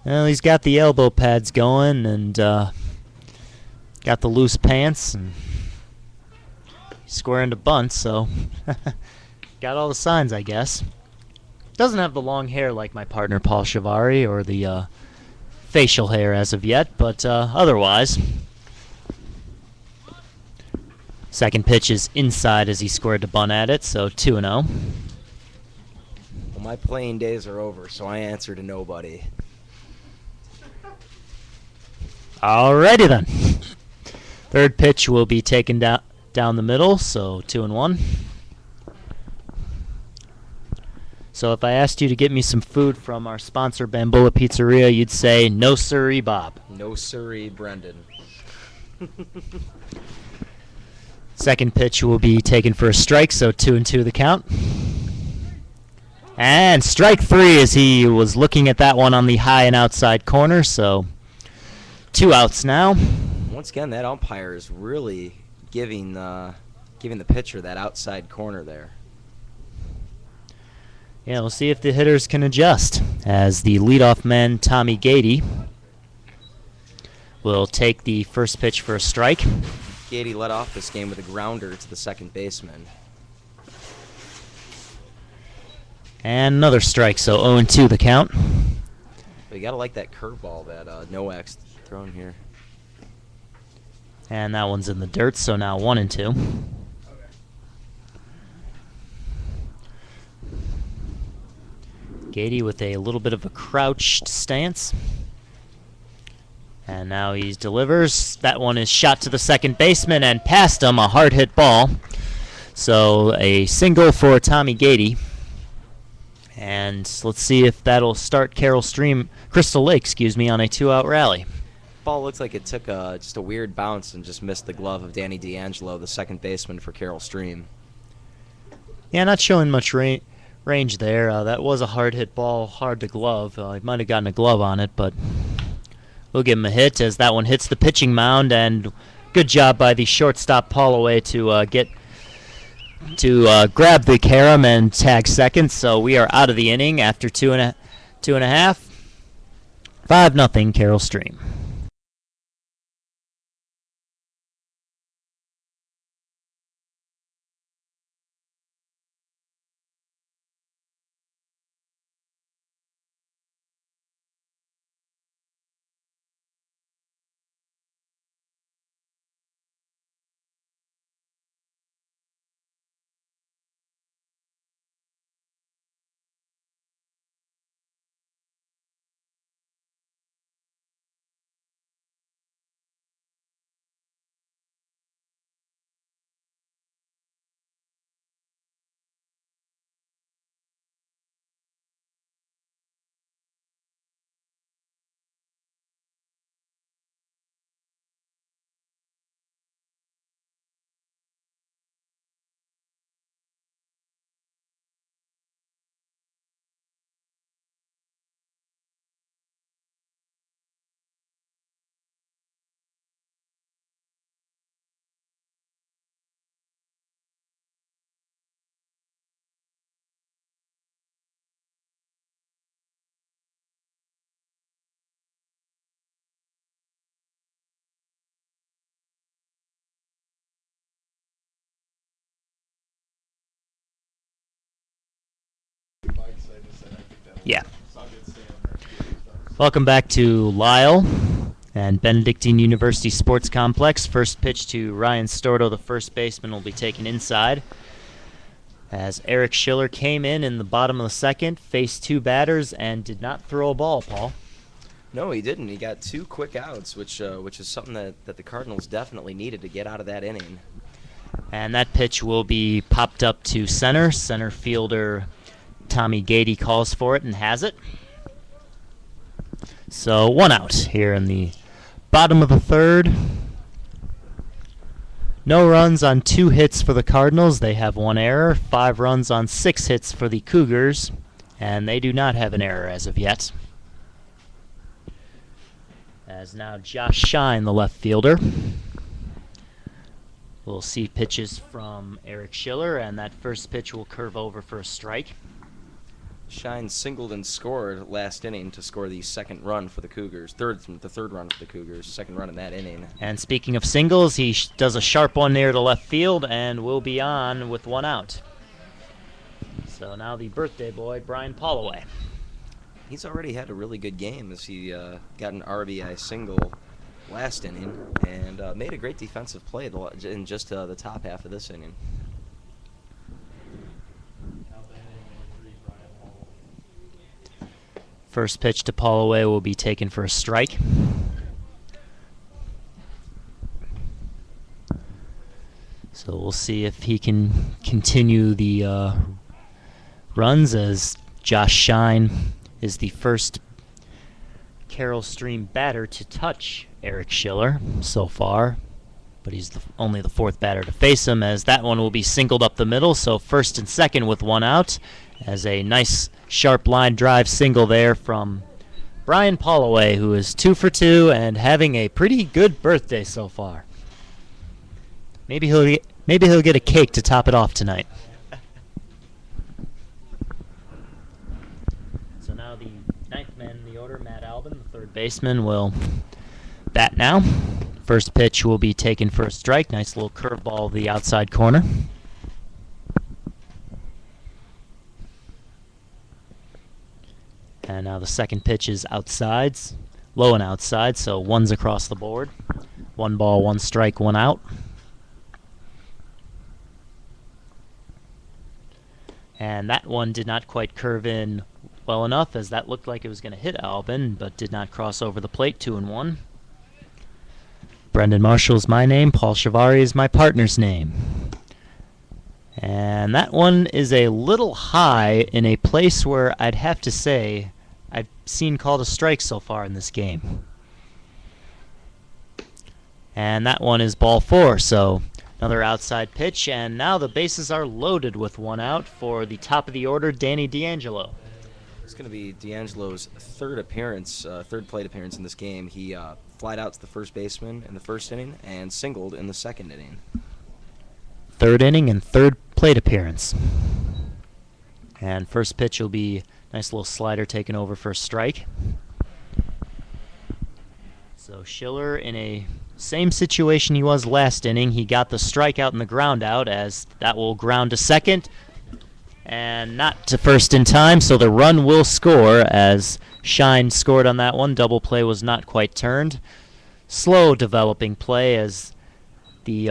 Well, he's got the elbow pads going and got the loose pants and he's squaring to bunt, so got all the signs, I guess. Doesn't have the long hair like my partner Paul Chiavari or the facial hair as of yet, but otherwise. Second pitch is inside as he squared to bunt at it, so 2-0. Well, my playing days are over, so I answer to nobody. Alrighty then. Third pitch will be taken down the middle, so 2-1. So if I asked you to get me some food from our sponsor, Bambola Pizzeria, you'd say, no siree, Bob. No siree, Brendan. Second pitch will be taken for a strike, so 2-2 the count. And strike 3 as he was looking at that one on the high and outside corner, so 2 outs now. Once again, that umpire is really giving the pitcher that outside corner there. Yeah, we'll see if the hitters can adjust as the leadoff man, Tommy Gady, will take the first pitch for a strike. Gady led off this game with a grounder to the second baseman. And another strike, so 0-2 the count. But you gotta like that curveball that Novak's thrown here. And that one's in the dirt, so now 1-2. Gady with a little bit of a crouched stance. And now he delivers. That one is shot to the second baseman and past him, a hard hit ball. So a single for Tommy Gady. And let's see if that'll start Crystal Lake, on a 2-out rally. Ball looks like it took just a weird bounce and just missed the glove of Danny D'Angelo, the second baseman for Carroll Stream. Yeah, not showing much range there. That was a hard hit ball, hard to glove. He might have gotten a glove on it, but we'll give him a hit as that one hits the pitching mound, and good job by the shortstop Paul Away to grab the carom and tag second. So we are out of the inning after two and a half. 5-0 Carroll Stream. Yeah. Welcome back to Lisle and Benedictine University Sports Complex. First pitch to Ryan Storto, the first baseman, will be taken inside. As Eric Schiller came in the bottom of the second, faced two batters, and did not throw a ball, Paul. No, he didn't. He got 2 quick outs, which is something that the Cardinals definitely needed to get out of that inning. And that pitch will be popped up to center. Center fielder Tommy Gady calls for it and has it. So 1 out here in the bottom of the third. No runs on 2 hits for the Cardinals. They have 1 error. 5 runs on 6 hits for the Cougars. And they do not have an error as of yet. As now Josh Shine, the left fielder. We'll see pitches from Eric Schiller, and that first pitch will curve over for a strike. Shine singled and scored last inning to score the second run for the Cougars. The third run for the Cougars. Second run in that inning. And speaking of singles, he does a sharp one near to left field and will be on with 1 out. So now the birthday boy, Brian Polloway. He's already had a really good game as he got an RBI single last inning and made a great defensive play in just the top half of this inning. First pitch to Polloway will be taken for a strike. So we'll see if he can continue the runs, as Josh Shine is the first Carroll Stream batter to touch Eric Schiller so far. But he's only the 4th batter to face him, as that one will be singled up the middle. So first and second with 1 out, as a nice sharp line drive single there from Brian Polloway, who is 2 for 2 and having a pretty good birthday so far. Maybe he'll get a cake to top it off tonight. So now the 9th man in the order, Matt Albin, the 3rd baseman, will bat now. First pitch will be taken for a strike. Nice little curveball the outside corner. And now the second pitch is outside, low and outside, so 1's across the board. 1 ball, 1 strike, 1 out. And that one did not quite curve in well enough, as that looked like it was going to hit Albin, but did not cross over the plate. 2-1. Brendan Marshall is my name. Paul Chavari is my partner's name. And that one is a little high in a place where I'd have to say I've seen called a strike so far in this game. And that one is ball 4, so another outside pitch, and now the bases are loaded with 1 out for the top of the order, Danny D'Angelo. It's going to be D'Angelo's third plate appearance in this game. He flied out to the first baseman in the first inning and singled in the second inning. 3rd inning and 3rd plate appearance. And first pitch will be a nice little slider taken over for a strike. So Schiller in a same situation he was last inning. He got the strikeout and the ground out, as that will ground to second and not to first in time, so the run will score, as Shine scored on that one. Double play was not quite turned. Slow developing play, as the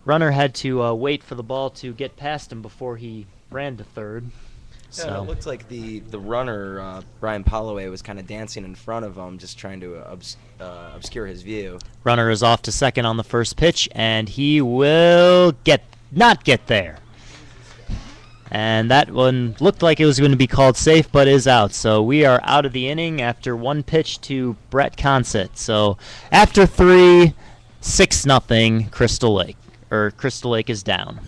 runner had to wait for the ball to get past him before he ran to third. Yeah, So it looked like the runner, Brian Polloway, was kind of dancing in front of him, just trying to obscure his view. runner is off to second on the first pitch, and he will not get there. And that one looked like it was going to be called safe, but is out. So we are out of the inning after 1 pitch to Brett Consett. So after 3, 6-0, Crystal Lake is down.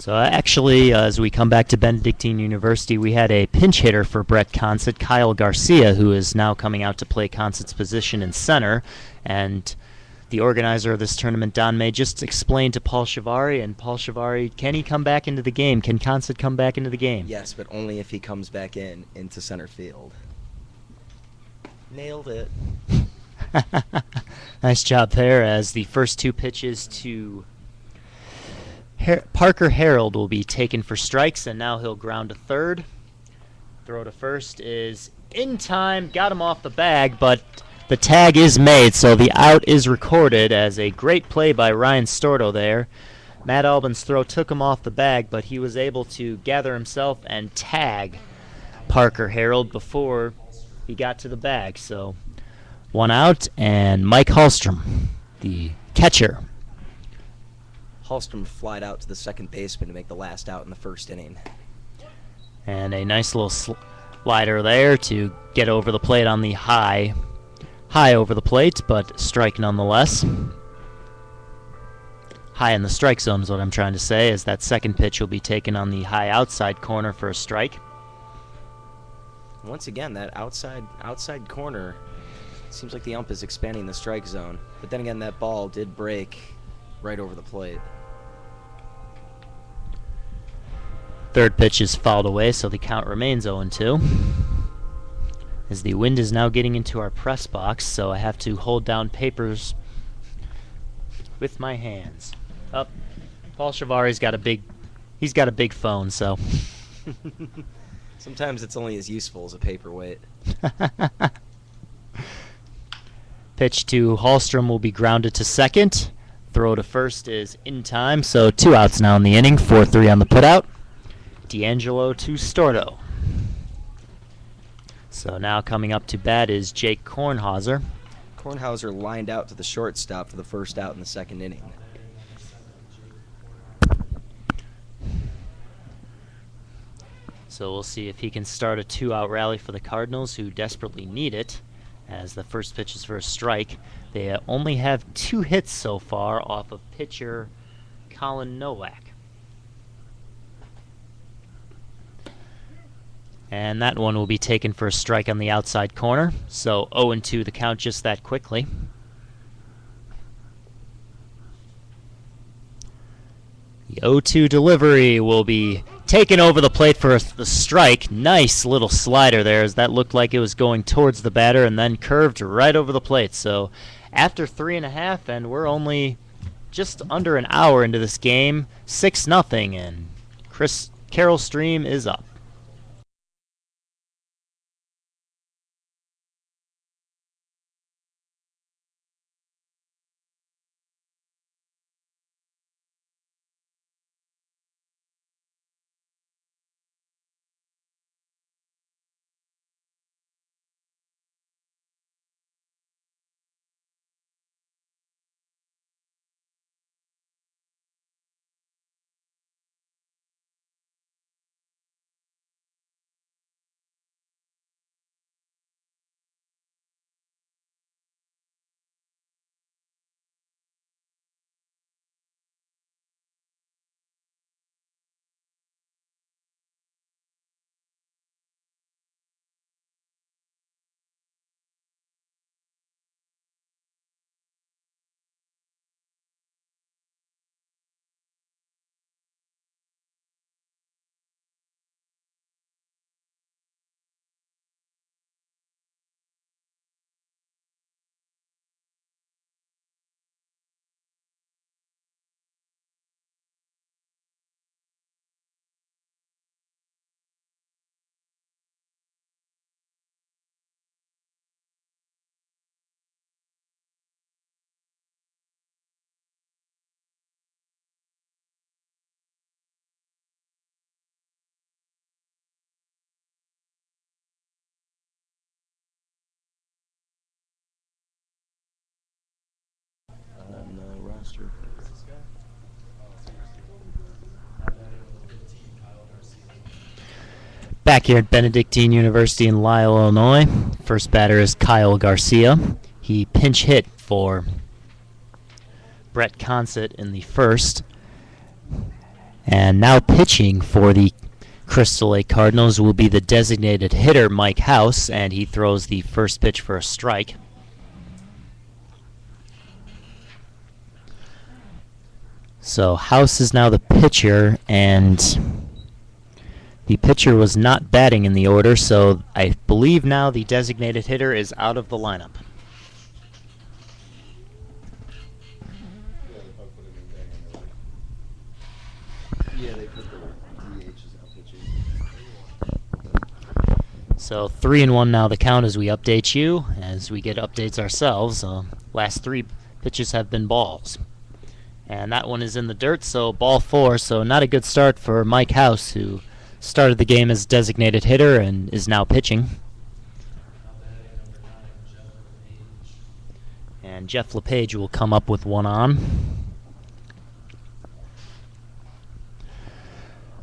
So actually, as we come back to Benedictine University, we had a pinch hitter for Brett Consett, Kyle Garcia, who is now coming out to play Consett's position in center. And the organizer of this tournament, Don May, just explained to Paul Shivari, and Paul Shivari, can he come back into the game? Can Consett come back into the game? Yes, but only if he comes back into center field. Nailed it. Nice job there, as the first two pitches to Parker Harold will be taken for strikes, and now he'll ground to third. Throw to first is in time, got him off the bag, but the tag is made, so the out is recorded as a great play by Ryan Storto there. Matt Albin's throw took him off the bag, but he was able to gather himself and tag Parker Harold before he got to the bag. So one out, and Mike Hallstrom, the catcher. Hallstrom flied out to the second baseman to make the last out in the first inning. And a nice little slider there to get over the plate on the high over the plate, but strike nonetheless. High in the strike zone is what I'm trying to say, as that second pitch will be taken on the high outside corner for a strike. Once again, that outside corner, seems like the ump is expanding the strike zone. But then again, that ball did break right over the plate. Third pitch is fouled away, so the count remains 0-2. As the wind is now getting into our press box, so I have to hold down papers with my hands. Up, Paul Shivari's got a big phone, so sometimes it's only as useful as a paperweight. Pitch to Hallstrom will be grounded to second. Throw to first is in time, so 2 outs now in the inning. 4-3 on the putout. D'Angelo to Storto. So now coming up to bat is Jake Kornhauser. Kornhauser lined out to the shortstop for the first out in the second inning. So we'll see if he can start a 2-out rally for the Cardinals, who desperately need it, as the first pitch is for a strike. They only have 2 hits so far off of pitcher Colin Nowak. And that one will be taken for a strike on the outside corner. So 0-2 the count just that quickly. The 0-2 delivery will be taken over the plate for the strike. Nice little slider there, as that looked like it was going towards the batter and then curved right over the plate. So after 3.5, and we're only just under an hour into this game, 6-0, and Carroll Stream is up. Roster. Back here at Benedictine University in Lisle, Illinois. First batter is Kyle Garcia. He pinch hit for Brett Consett in the first. And now pitching for the Crystal Lake Cardinals will be the designated hitter, Mike House, and he throws the first pitch for a strike. So House is now the pitcher, and the pitcher was not batting in the order, so I believe now the designated hitter is out of the lineup. Yeah, they put the DHs out pitching. So 3-1 now the count as we update you, as we get updates ourselves. Last 3 pitches have been balls. And that one is in the dirt, so ball 4, so not a good start for Mike House, who started the game as designated hitter and is now pitching. And Jeff LePage will come up with one on.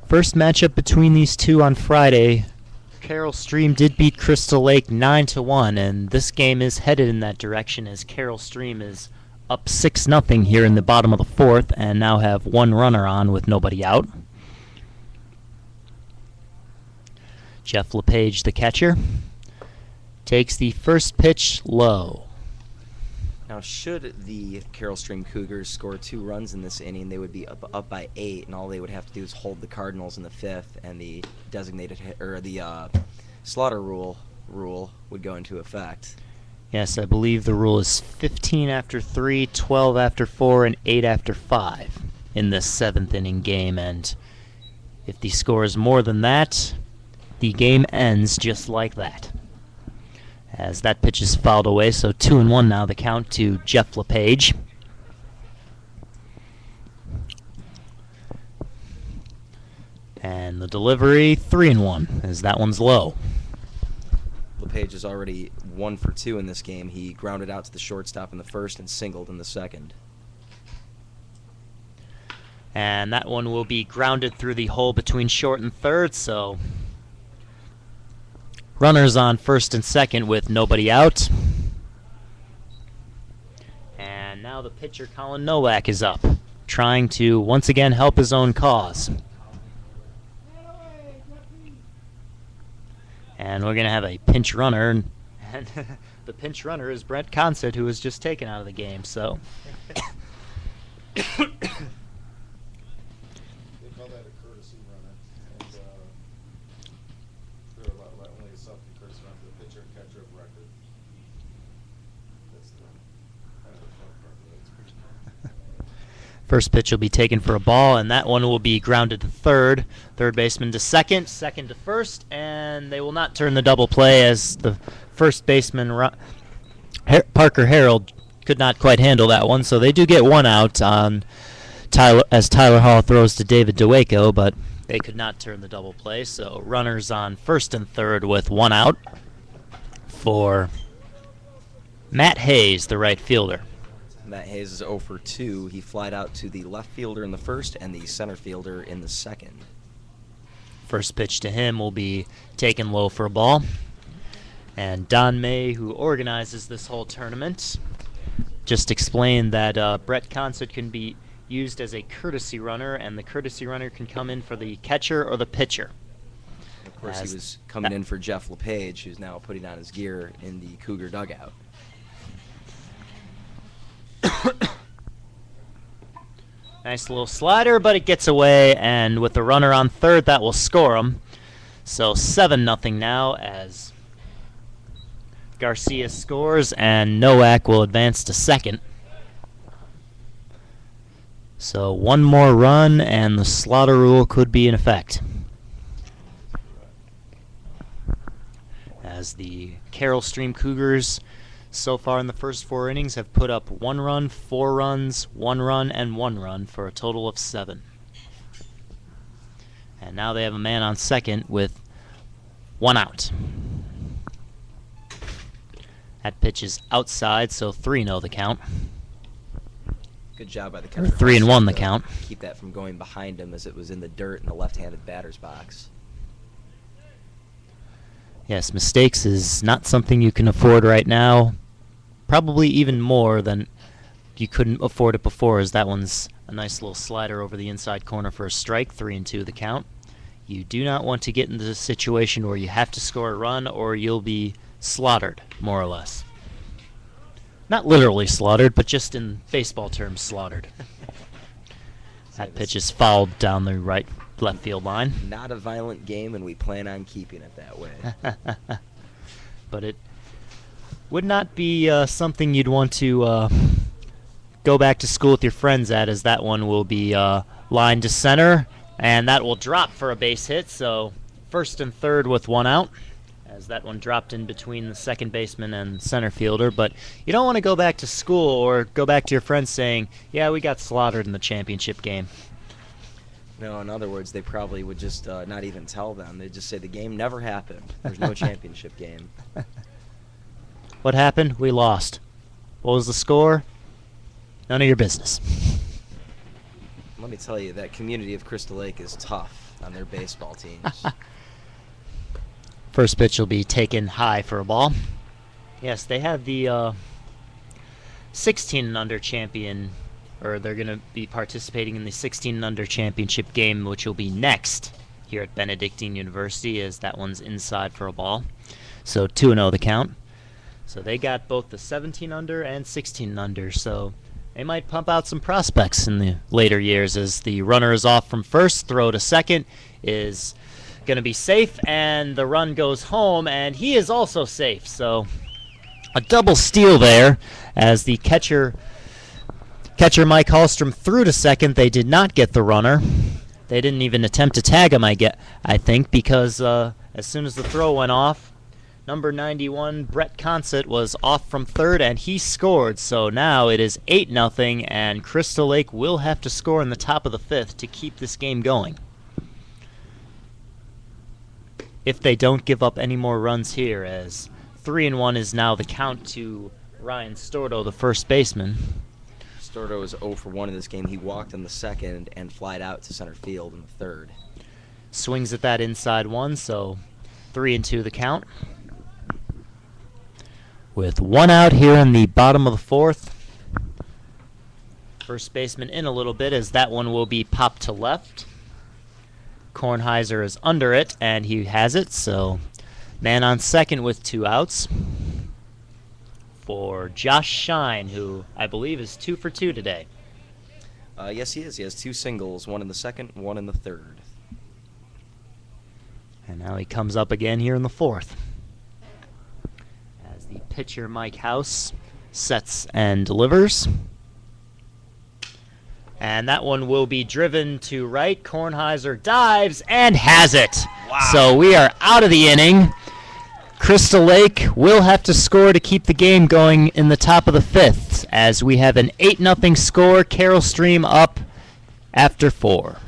First matchup between these two on Friday, Carroll Stream did beat Crystal Lake 9-1, and this game is headed in that direction as Carroll Stream is up 6-0 here in the bottom of the 4th and now have 1 runner on with nobody out. Jeff LePage, the catcher, takes the first pitch low. Now, should the Carroll Stream Cougars score 2 runs in this inning, they would be up by 8, and all they would have to do is hold the Cardinals in the 5th, and the designated or the slaughter rule would go into effect. Yes, I believe the rule is 15 after 3, 12 after 4, and 8 after 5 in this 7th inning game, and if the score is more than that, the game ends just like that. As that pitch is fouled away, so 2-1 now the count to Jeff LePage. And the delivery, 3-1, as that one's low. LePage is already 1 for 2 in this game. He grounded out to the shortstop in the 1st and singled in the 2nd. And that one will be grounded through the hole between short and 3rd, so runners on 1st and 2nd with nobody out. And now the pitcher, Colin Nowak, is up, trying to once again help his own cause. And we're going to have a pinch runner, and the pinch runner is Brent Consett, who was just taken out of the game, so They call that a courtesy runner, and they're only a self-courtesy run for the pitcher and catcher of record. That's the kind of the fun part of it. It's pretty fun. first pitch will be taken for a ball, and that one will be grounded to 3rd. Third baseman to 2nd, 2nd to 1st, and they will not turn the double play as the first baseman, Parker Harold, could not quite handle that one, so they do get 1 out on Tyler Hall throws to David DeWaco, but they could not turn the double play, so runners on 1st and 3rd with 1 out for Matt Hayes, the right fielder. Matt Hayes is 0 for 2. He flied out to the left fielder in the 1st and the center fielder in the 2nd. First pitch to him will be taken low for a ball. And Don May, who organizes this whole tournament, just explained that Brett Consett can be used as a courtesy runner, and the courtesy runner can come in for the catcher or the pitcher. Of course, he was coming in for Jeff LePage, who's now putting on his gear in the Cougar dugout. Nice little slider, but it gets away, and with the runner on 3rd, that will score him. So 7-0 now as Garcia scores, and Nowak will advance to 2nd. So 1 more run, and the slaughter rule could be in effect. As the Carroll Stream Cougars so far in the first 4 innings have put up 1 run, 4 runs, 1 run, and 1 run for a total of 7. And now they have a man on 2nd with 1 out. That pitch is outside, so 3-0 the count. Good job by the Or catcher. 3-1 the count. Keep that from going behind him as it was in the dirt in the left-handed batter's box. Yes, mistakes is not something you can afford right now. Probably even more than you couldn't afford it before, as that one's A nice little slider over the inside corner for a strike, 3-2 the count. You do not want to get into the situation where you have to score a run or you'll be slaughtered, more or less. Not literally slaughtered, but just in baseball terms, slaughtered. That pitch is fouled down the left field line. Not a violent game, and we plan on keeping it that way. But it would not be something you'd want to go back to school with your friends at, as that one will be lined to center, and that will drop for a base hit. So first and third with one out, as that one dropped in between the second baseman and center fielder. But you don't want to go back to school or go back to your friends saying, yeah, we got slaughtered in the championship game. No, in other words, they probably would just not even tell them. They'd just say the game never happened. There's no championship game. What happened? We lost. What was the score? None of your business. Let me tell you, that community of Crystal Lake is tough on their baseball teams. First pitch will be taken high for a ball. Yes, they have the 16 and under champion, or they're going to be participating in the 16 and under championship game, which will be next here at Benedictine University, as that one's inside for a ball. So 2-0 the count. So they got both the 17 under and 16 under, so they might pump out some prospects in the later years, as the runner is off from first, throw to second is going to be safe, and the run goes home, and he is also safe. So a double steal there, as the catcher Mike Hallstrom threw to second. They did not get the runner. They didn't even attempt to tag him, I think, because as soon as the throw went off, number 91, Brett Consett, was off from third, and he scored. So now it is 8-0, and Crystal Lake will have to score in the top of the fifth to keep this game going. If they don't give up any more runs here, as 3-1 is now the count to Ryan Stordo, the first baseman. Stordo is 0 for 1 in this game. He walked in the second and flied out to center field in the third. Swings at that inside one, so 3-2 the count. With one out here in the bottom of the fourth. First baseman in a little bit, as that one will be popped to left. Kornheiser is under it, and he has it, so man on second with 2 outs for Josh Shine, who I believe is 2 for 2 today. Yes, he is. He has 2 singles, 1 in the second, 1 in the third. And now he comes up again here in the fourth, as the pitcher Mike House sets and delivers. And that one will be driven to right. Kornheiser dives and has it. Wow. So we are out of the inning. Crystal Lake will have to score to keep the game going in the top of the fifth, as we have an 8-0 score. Carroll Stream up after 4.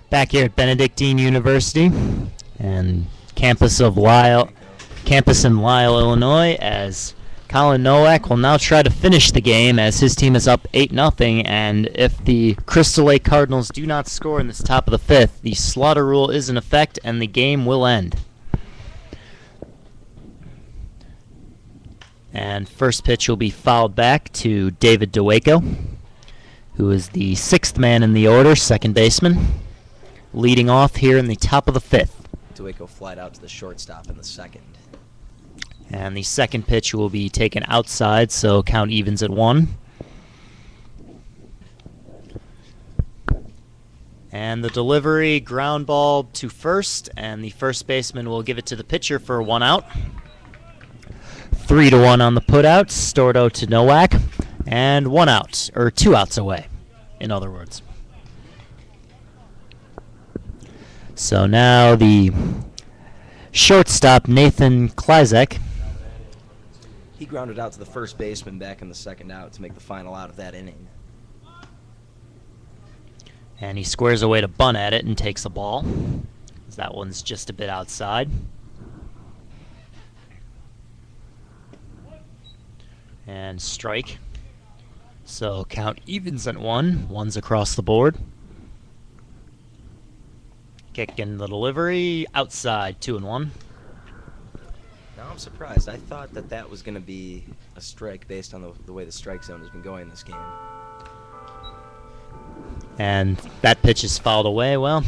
Back here at Benedictine University and campus in Lisle, Illinois, as Colin Nowak will now try to finish the game as his team is up 8-0, and if the Crystal Lake Cardinals do not score in this top of the fifth, the slaughter rule is in effect and the game will end. And first pitch will be fouled back to David DeWaco, who is the sixth man in the order, second baseman, leading off here in the top of the fifth. DeWaco flied out to the shortstop in the second. And the second pitch will be taken outside, so count evens at 1. And the delivery, ground ball to first, and the first baseman will give it to the pitcher for 1 out. 3-1 on the putout, Stordo to Nowak, and 1 out, or 2 outs away, in other words. So now the shortstop, Nathan Klizek. He grounded out to the first baseman back in the second out to make the final out of that inning. And he squares away to bunt at it and takes the ball. That one's just a bit outside. And strike. So count evens at 1. 1's across the board. Kick in the delivery. Outside, 2-1. Now I'm surprised. I thought that was going to be a strike based on the way the strike zone has been going this game. And that pitch is fouled away. Well,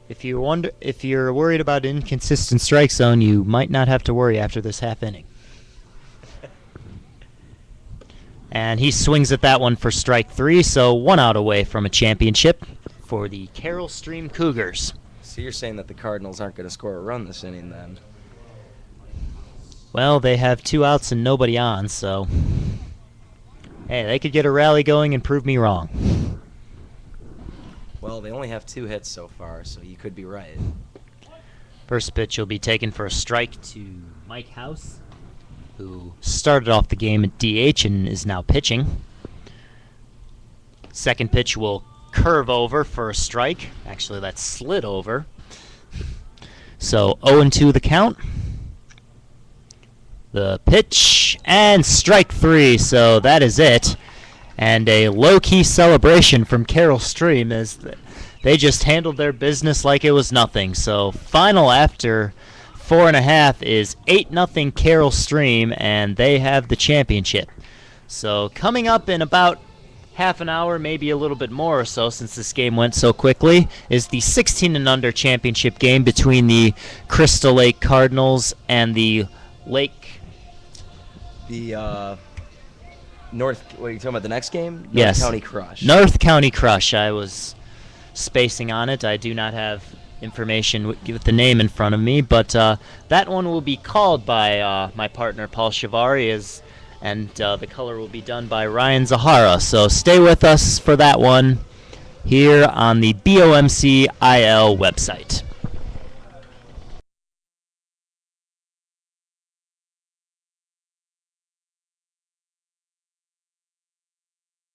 if you're worried about inconsistent strike zone, you might not have to worry after this half inning. And he swings at that one for strike 3, so 1 out away from a championship for the Carroll Stream Cougars. So you're saying that the Cardinals aren't going to score a run this inning then? Well, they have 2 outs and nobody on, so hey, they could get a rally going and prove me wrong. Well, they only have 2 hits so far, so you could be right. First pitch will be taken for a strike to Mike House, who started off the game at DH and is now pitching. Second pitch will curve over for a strike. Actually, that slid over. So 0-2 the count. The pitch, and strike 3, so that is it. And a low-key celebration from Carroll Stream as they just handled their business like it was nothing. So final after 4.5 is 8-0 Carroll Stream, and they have the championship. So coming up in about half an hour, maybe a little bit more or so since this game went so quickly, is the 16 and under championship game between the Crystal Lake Cardinals and the North, what are you talking about, the next game? Yes. North County Crush. North County Crush. I was spacing on it. I do not have information with the name in front of me, but that one will be called by my partner Paul Shivari, and the color will be done by Ryan Zahara. So stay with us for that one here on the BOMC IL website.